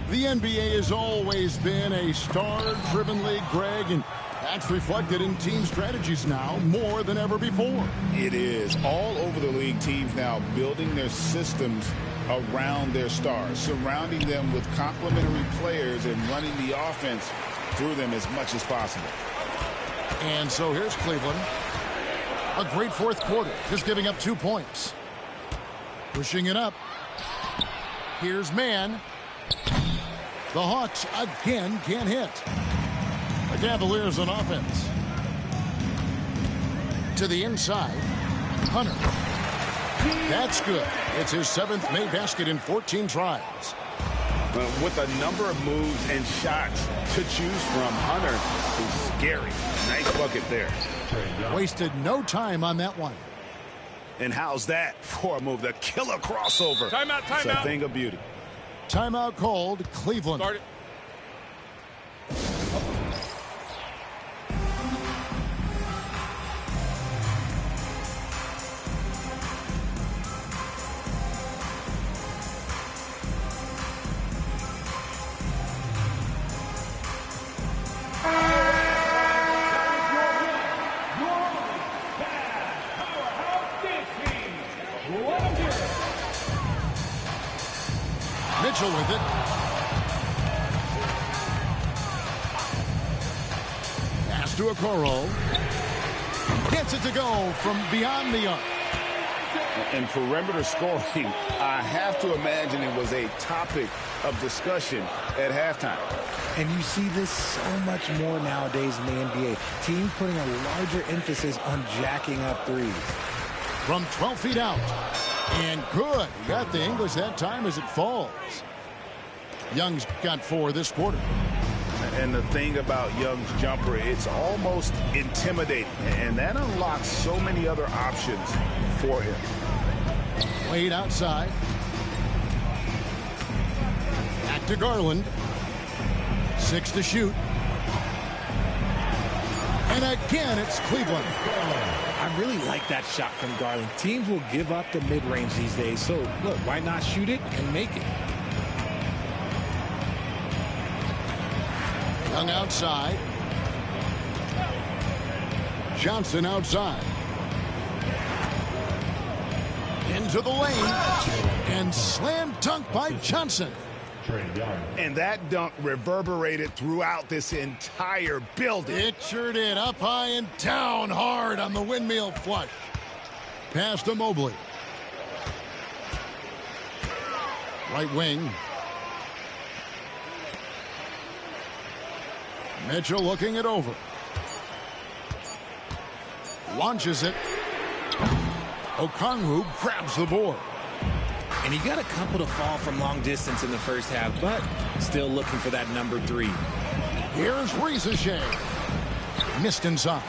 The NBA has always been a star-driven league, Greg, and that's reflected in team strategies now more than ever before. It is. All over the league, teams now building their systems around their stars, surrounding them with complementary players and running the offense through them as much as possible. And so here's Cleveland. A great fourth quarter, just giving up 2 points. Pushing it up. Here's Mann. The Hawks again can't hit. The Cavaliers on offense. To the inside. Hunter. That's good. It's his 7th made basket in 14 tries. With a number of moves and shots to choose from, Hunter is scary. Nice bucket there. Wasted no time on that one. And how's that for a move? The killer crossover. Timeout, timeout. It's a thing of beauty. Timeout called. Cleveland. Start it. Mitchell with it. Pass to Okoro. Gets it to go from beyond the arc. In perimeter scoring, I have to imagine it was a topic of discussion at halftime. And you see this so much more nowadays in the NBA. Teams putting a larger emphasis on jacking up threes. From 12 feet out. And good. Got the English that time as it falls. Young's got 4 this quarter. And the thing about Young's jumper, it's almost intimidating. And that unlocks so many other options for him. Wade outside. Back to Garland. 6 to shoot. And again, it's Cleveland. I really like that shot from Garland. Teams will give up the mid-range these days. So, look, why not shoot it and make it? Young outside. Johnson outside. Into the lane. And slam dunk by Johnson. And that dunk reverberated throughout this entire building. It sure did. Up high and down hard on the windmill flush. Pass to Mobley. Right wing. Mitchell looking it over. Launches it. Okongwu grabs the board. And he got a couple to fall from long distance in the first half, but still looking for that number 3. Here's Risacher. Missed inside.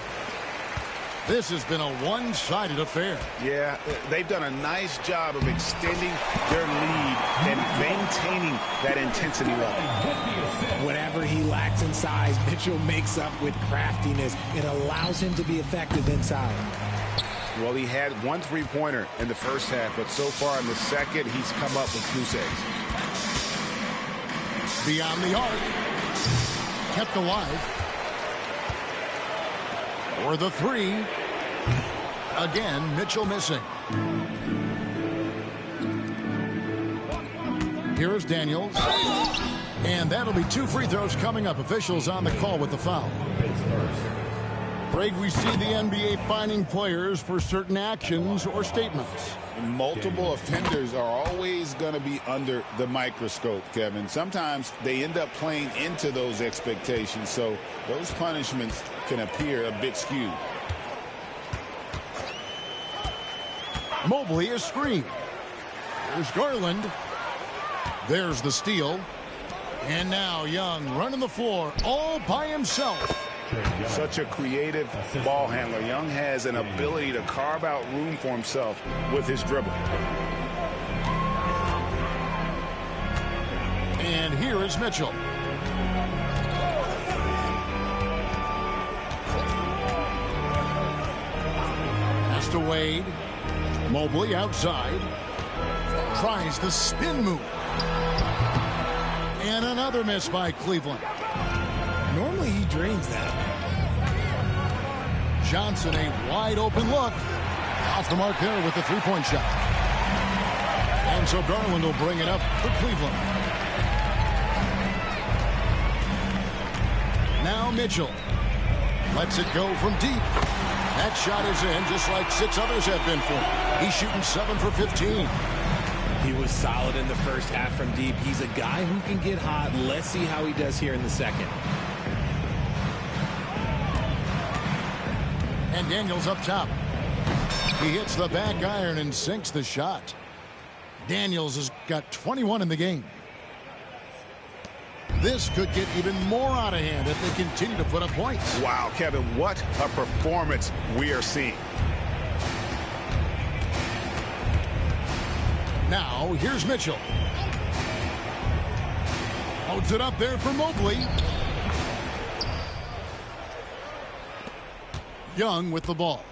This has been a one-sided affair. Yeah, they've done a nice job of extending their lead and maintaining that intensity level. Whatever he lacks in size, Mitchell makes up with craftiness. It allows him to be effective inside. Well, he had 1 3-pointer in the first half, but so far in the second, he's come up with goose eggs. Beyond the arc. Kept alive. For the 3. Again, Mitchell missing. Here's Daniels. And that'll be 2 free throws coming up. Officials on the call with the foul. Craig, we see the NBA fining players for certain actions or statements. Multiple offenders are always going to be under the microscope, Kevin. Sometimes they end up playing into those expectations, so those punishments can appear a bit skewed. Mobley is screened. There's Garland. There's the steal. And now Young running the floor all by himself. Such a creative ball handler. Young has an ability to carve out room for himself with his dribble. And here is Mitchell. Pass to Wade. Mobley outside. Tries the spin move. And another miss by Cleveland. Normally he drains that. Johnson, a wide open look. Off the mark there with the 3-point shot. And so Garland will bring it up for Cleveland. Now Mitchell lets it go from deep. That shot is in just like 6 others have been for him. He's shooting 7 for 15. He was solid in the first half from deep. He's a guy who can get hot. Let's see how he does here in the second. And Daniels up top. He hits the back iron and sinks the shot. Daniels has got 21 in the game. This could get even more out of hand if they continue to put up points. Wow, Kevin, what a performance we are seeing. Now, here's Mitchell. Holds it up there for Mobley. Young with the ball.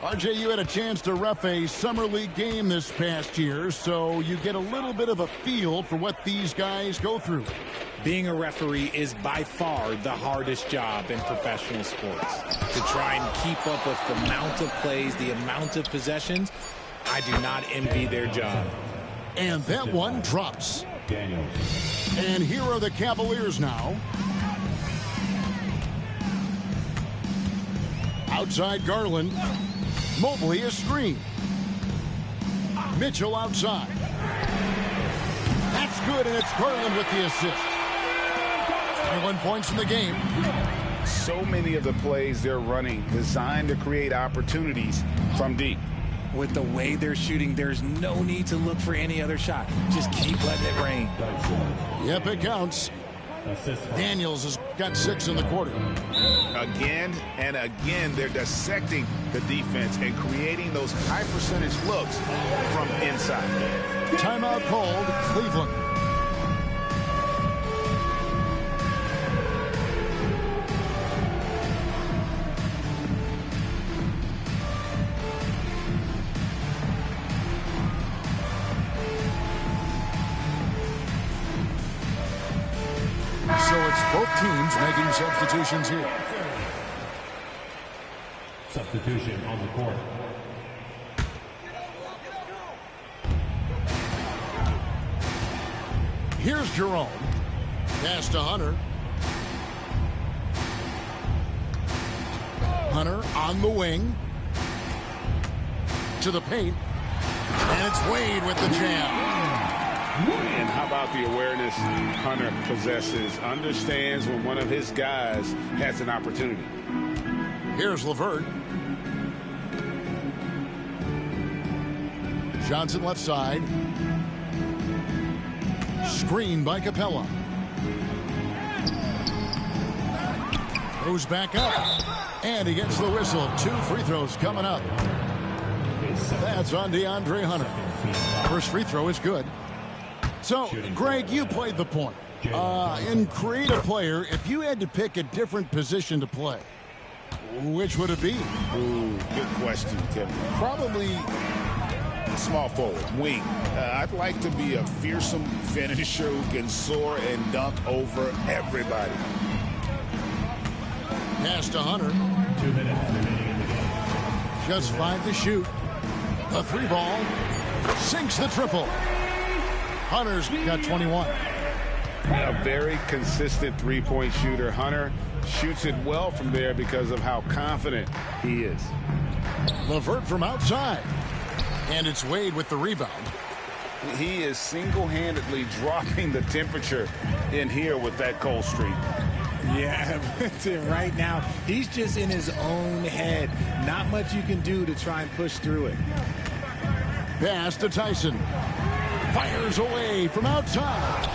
RJ, you had a chance to ref a Summer League game this past year, so you get a little bit of a feel for what these guys go through. Being a referee is by far the hardest job in professional sports. To try and keep up with the amount of plays, the amount of possessions, I do not envy their job. And that one drops. And here are the Cavaliers now. Outside Garland. Mobley a screen. Mitchell outside. That's good, and it's Garland with the assist. 21 points in the game. So many of the plays they're running designed to create opportunities from deep. With the way they're shooting, there's no need to look for any other shot. Just keep letting it rain. Yep, it counts. Daniels has got 6 in the quarter. Again and again, they're dissecting the defense and creating those high percentage looks from inside. Timeout called, Cleveland. So it's both teams making substitutions here. Substitution on the court. Here's Jerome. Pass to Hunter. Hunter on the wing. To the paint. And it's Wade with the jam. And how about the awareness Hunter possesses? Understands when one of his guys has an opportunity. Here's LeVert. Johnson left side. Screen by Capella. Goes back up. And he gets the whistle. 2 free throws coming up. That's on DeAndre Hunter. First free throw is good. So, Greg, you played the point. In creative player, if you had to pick a different position to play, which would it be? Ooh, good question, Tim. Probably small forward, wing. I'd like to be a fearsome finisher who can soar and dunk over everybody. Pass to Hunter. 2 minutes remaining in the game. Just 5 to shoot. The 3 ball. Sinks the triple. Hunter's got 21. A very consistent three-point shooter. Hunter shoots it well from there because of how confident he is. LeVert from outside. And it's Wade with the rebound. He is single-handedly dropping the temperature in here with that cold streak. Yeah, right now, he's just in his own head. Not much you can do to try and push through it. Pass to Tyson. Fires away from outside.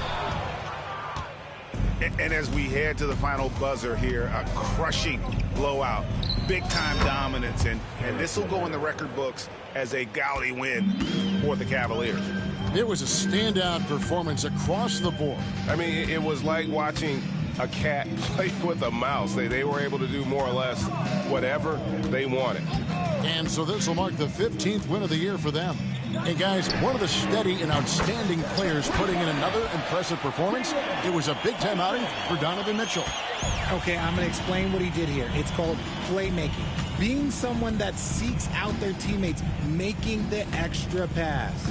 And as we head to the final buzzer here, a crushing blowout, big-time dominance, and this will go in the record books as a gaudy win for the Cavaliers. It was a standout performance across the board. I mean, it was like watching a cat play with a mouse. They were able to do more or less whatever they wanted. And so this will mark the 15th win of the year for them. Hey, guys, one of the steady and outstanding players putting in another impressive performance. It was a big-time outing for Donovan Mitchell. Okay, I'm going to explain what he did here. It's called playmaking. Being someone that seeks out their teammates, making the extra pass.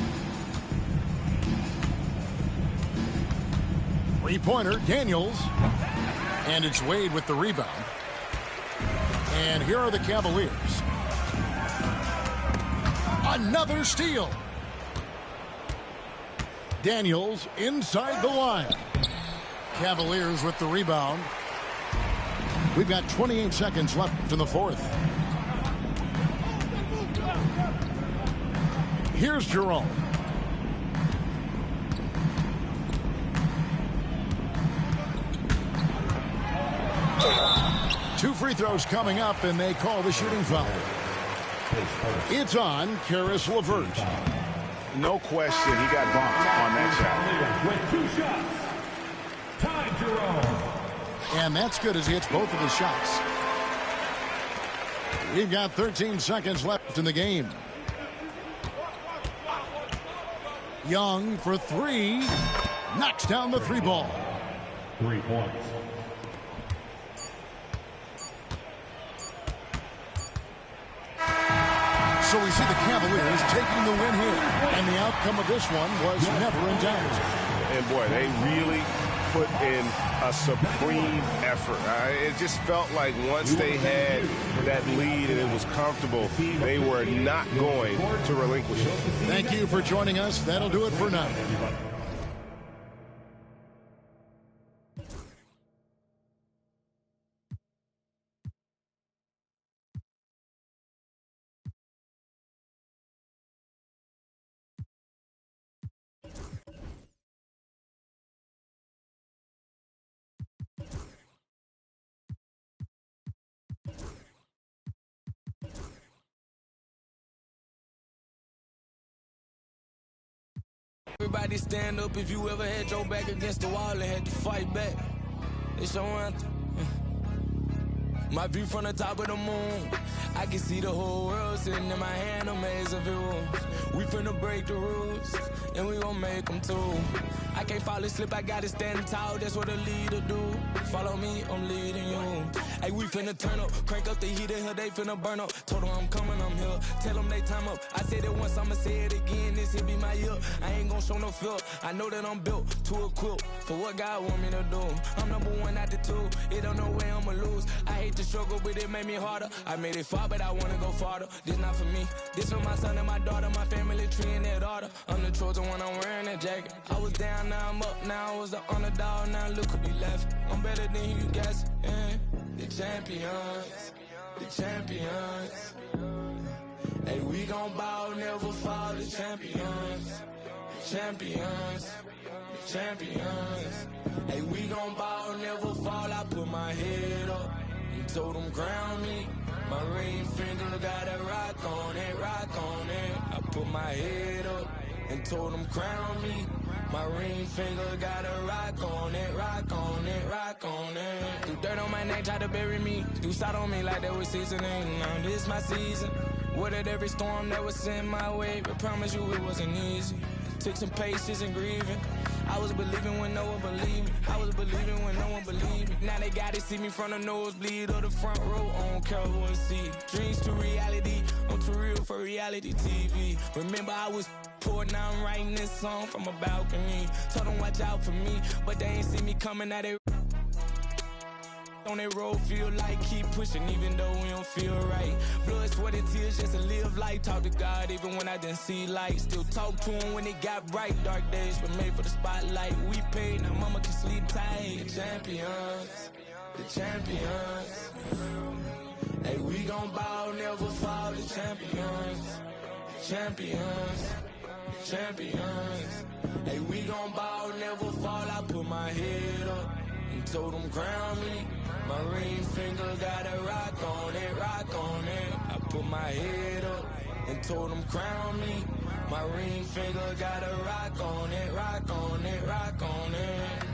Three-pointer, Daniels. And it's Wade with the rebound. And here are the Cavaliers. Another steal. Daniels inside the line. Cavaliers with the rebound. We've got 28 seconds left in the fourth. Here's Jerome. Two free throws coming up, and they call the shooting foul. It's on Caris LeVert. No question, he got bumped on that With 2 shots. Ty Jerome. And that's good as he hits both of his shots. We've got 13 seconds left in the game. Young for 3. Knocks down the 3 ball. 3 points. So we see the Cavaliers taking the win here. And the outcome of this one was never in doubt. And, boy, they really put in a supreme effort. It just felt like once they had that lead and it was comfortable, they were not going to relinquish it. Thank you for joining us. That'll do it for now. Everybody stand up if you ever had your back against the wall and had to fight back. It's your anthem. My view from the top of the moon, I can see the whole world sitting in my hand, a maze of rules. We finna break the rules, and we gon' make them too. I can't fall asleep, I gotta stand tall, that's what a leader do. Follow me, I'm leading you. Hey, we finna turn up, crank up the heat in here, they finna burn up. Told them I'm coming, I'm here, tell them they time up. I said it once, I'ma say it again, this here be my year. I ain't gon' show no fear, I know that I'm built to equip for what God want me to do. I'm number one out the two, it don't know where I'ma lose. I hate the struggle, but it made me harder. I made it far, but I wanna go farther. This not for me, this for my son and my daughter, my family tree and their daughter. I'm the chosen one, I'm wearing that jacket. I was down, now I'm up, now I was the underdog, now look who be left. I'm better than you guess, yeah. The champions, the champions. Hey, we gon' ball, never fall, the champions, the champions, the champions. Hey, we gon' ball, never fall, I put my head up and told them ground me. My ring finger got a rock on it, rock on it. I put my head up and told them crown me. My ring finger got a rock on it, rock on it, rock on it. Do dirt on my neck, try to bury me. Do side on me like that was seasoning. Now this my season. Weathered every storm that was sent my way, but promise you it wasn't easy. Took some patience and grieving. I was believing when no one believed me. I was believing when no one believed me. Now they gotta see me from the nosebleed or the front row. I don't care who I see. Dreams to reality. I'm too real for reality TV. Remember I was poor, now I'm writing this song from a balcony. Told them watch out for me, but they ain't see me coming at it. On that road, feel like keep pushing even though we don't feel right. Blood, sweat, and tears just to live life. Talk to God even when I didn't see light. Still talk to him when it got bright. Dark days were made for the spotlight. We paid, now mama can sleep tight. The champions, the champions. Hey, we gon' ball, never fall. The champions, the champions, the champions. Hey, we gon' ball, never fall. I put my head up and told them crown me. My ring finger got a rock on it, rock on it. I put my head up and told them crown me. My ring finger got a rock on it, rock on it, rock on it.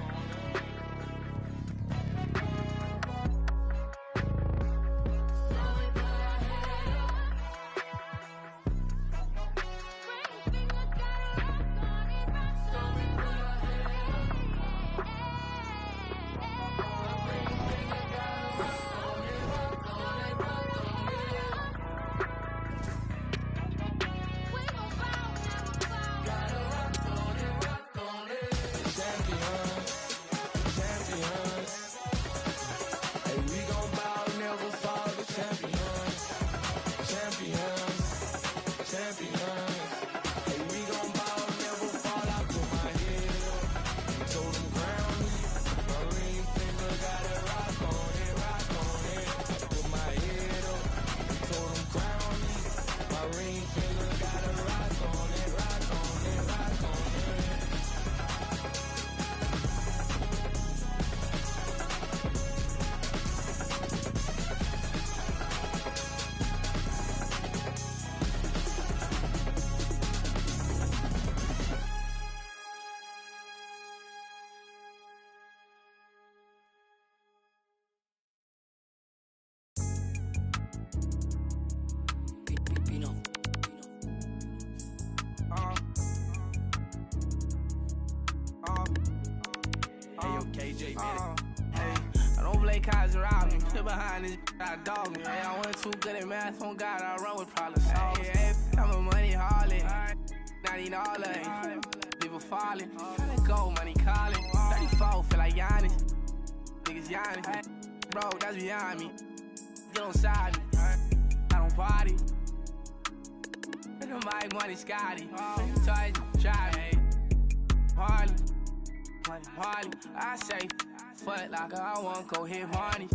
Hey, I don't play cards around me. Behind this I dog me. I wasn't too good at math. On God, I run with problem solvers. Hey, I'm a money harlot. Not even all of it. People falling. Tryna go, money calling. 34, feel like Giannis. Niggas Giannis. Bro, that's beyond me. Get on side me. I don't party. My money Scotty. Toys, drive me. Harley. Harley. I say, Foot Locker, I won't go hit Barney.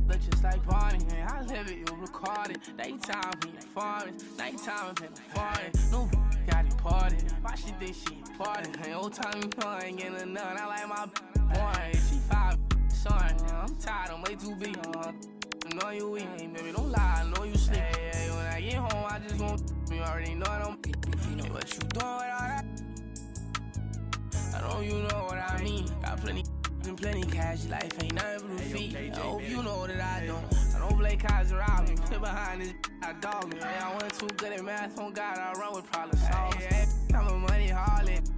Look just like Barney, and I live it, you record it. Daytime be performance, nighttime been performing. No, got imported. Why she think she important? And old time you ain't getting none. I like my boy, she 5, son. I'm tired, I'm way too big. I know you weak, baby, don't lie, I know you sleep. Hey, when I get home, I just want you already know I don't. Hey, what you doing with all that? I know you know what I mean. Got plenty cash, life ain't nothing but a fee. I hope you know that I don't play cards around me. Sit behind this, I dog me. I wasn't too good at math. On God, I run with problem solvers. I'm a money harlot.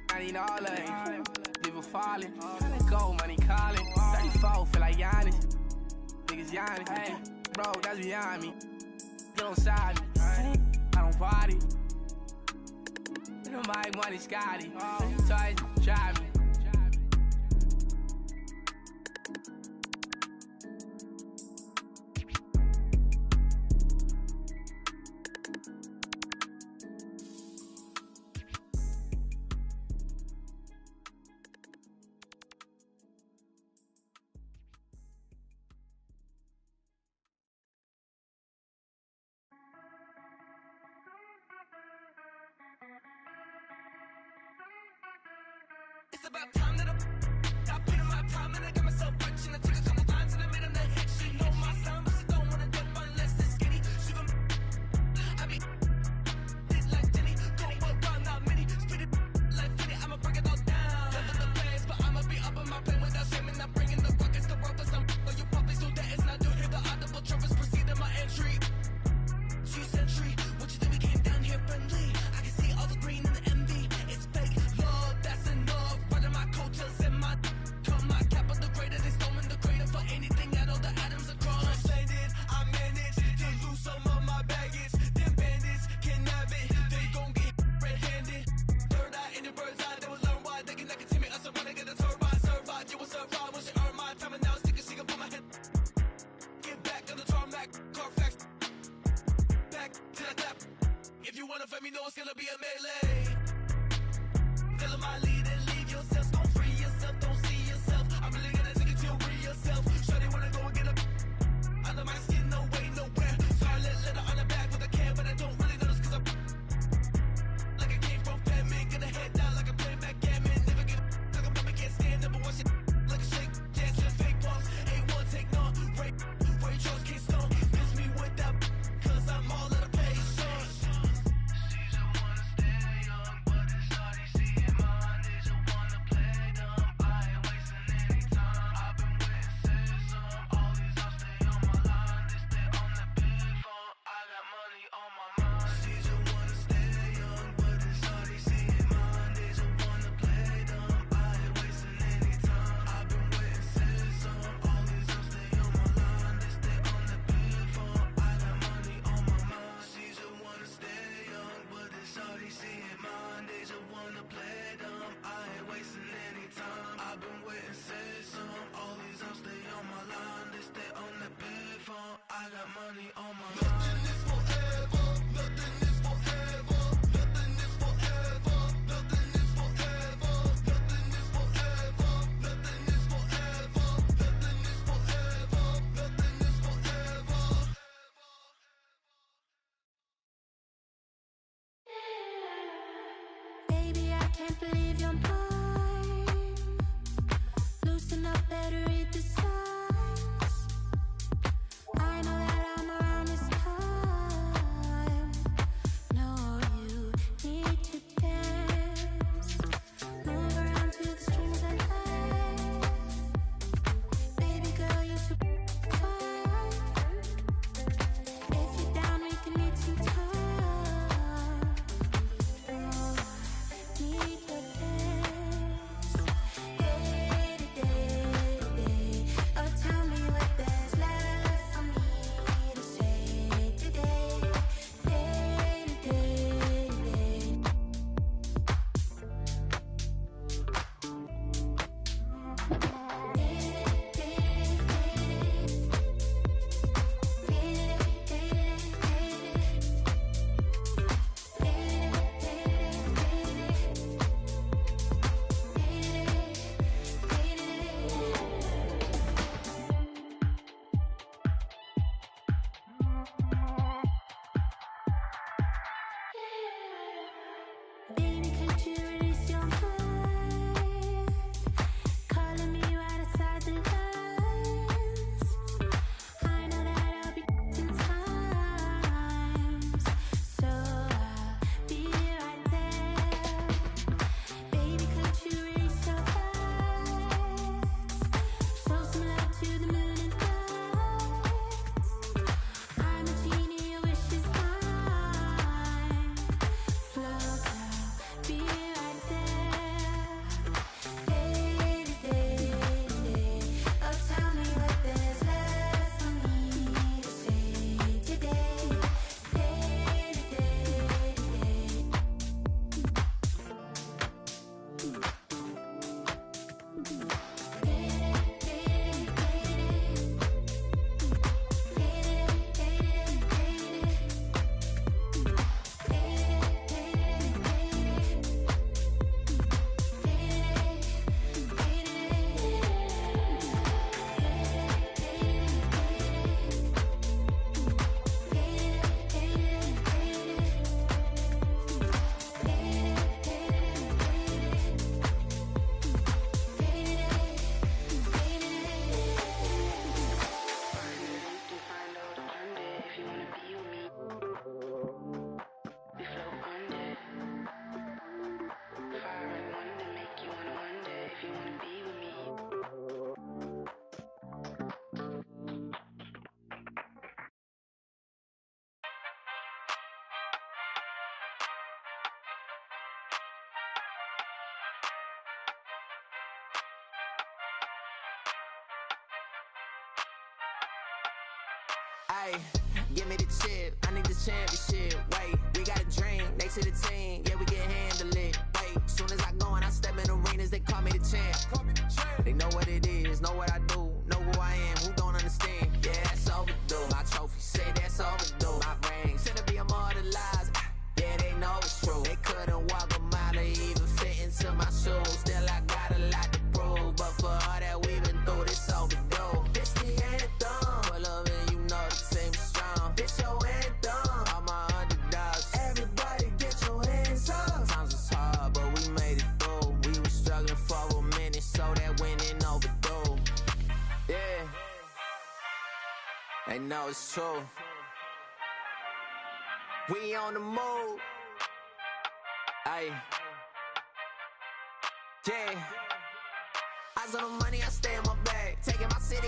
Not even all of it. People falling. Tryna go, money calling. 34, feel like Giannis. Niggas Giannis. Hey, bro, that's beyond me. Get on side me. I don't party. My money Scotty. Toys, drive me. It's about time that I put in my time and I got myself rich and I took a couple lines and I made them the hit. She know my son, but she don't wanna dip unless it's skinny. She gon' I be it like Jenny, go around not many, spit it like Finny. I'ma break it all down. Never the best, but I'ma be up on my plane without shaming. I'm bringing the rockets to rock us. I'm for you puppies, so that is not due. Hear the audible trumpets preceding my entry. 2 century, what you think we came down here friendly? I can see all the green and the envy. It's fake love, that's enough. My coattails and my cap of the greater, they stolen the greater for anything that all the atoms are crossed. Translated, I managed to lose some of my baggage. Them bandits can have it, they gon' get red-handed. Third eye in the bird's eye, they will learn why they can never tell me us around to get a turbine. Survive, you will survive when she earn my time and now it's sticking, she can put my head. Get back on the tarmac, Carfax. Back to the clap. If you wanna fight me, know it's gonna be a melee. Follow my lead and leave yourself. Don't free yourself, don't see yourself. I'm really gonna take it to real yourself. Shawty wanna go and get up under my skin, no way, nowhere. Scarlet letter on the back with a can, but I don't really notice cause I'm like I came from famine. Gonna head down like I'm playing backgammon. Never get talking about me, can't stand up, but watch it like a shake, dancing fake boss. A1 take none, Ray Charles can't stone. Miss me with that cause I'm all out of patience. Baby, I can't believe you're mine. Loosen up, better read the signs. I know that I'm around this time. No, you need to dance. Move around to the strings I play. Baby girl, you're so fine. If you're down, we can need some time. Need to dance. Ayy, give me the chip, I need the championship. Wait, we got a dream, next to the team, yeah, we can handle it. Wait, soon as I go and I step in arenas, they call me the champ. They know what it is, know what I do, know who I am, who don't understand. Yeah, that's overdue. My trophy say that's overdue. My ring said to be immortalized. Yeah, they know it's true. They couldn't walk a mile or even fit into my shoes. Still, I got a lot to prove, but for all that we've been through, this overdue. This the anthem. Pull up and you know the team is strong. This your anthem. All my underdogs. Everybody get your hands up. Sometimes it's hard, but we made it through. We were struggling for a minute, so that winning overdue. Yeah. They know it's true. We on the move. Ayy. Yeah. Eyes on the money, I stay in my bag. Taking my city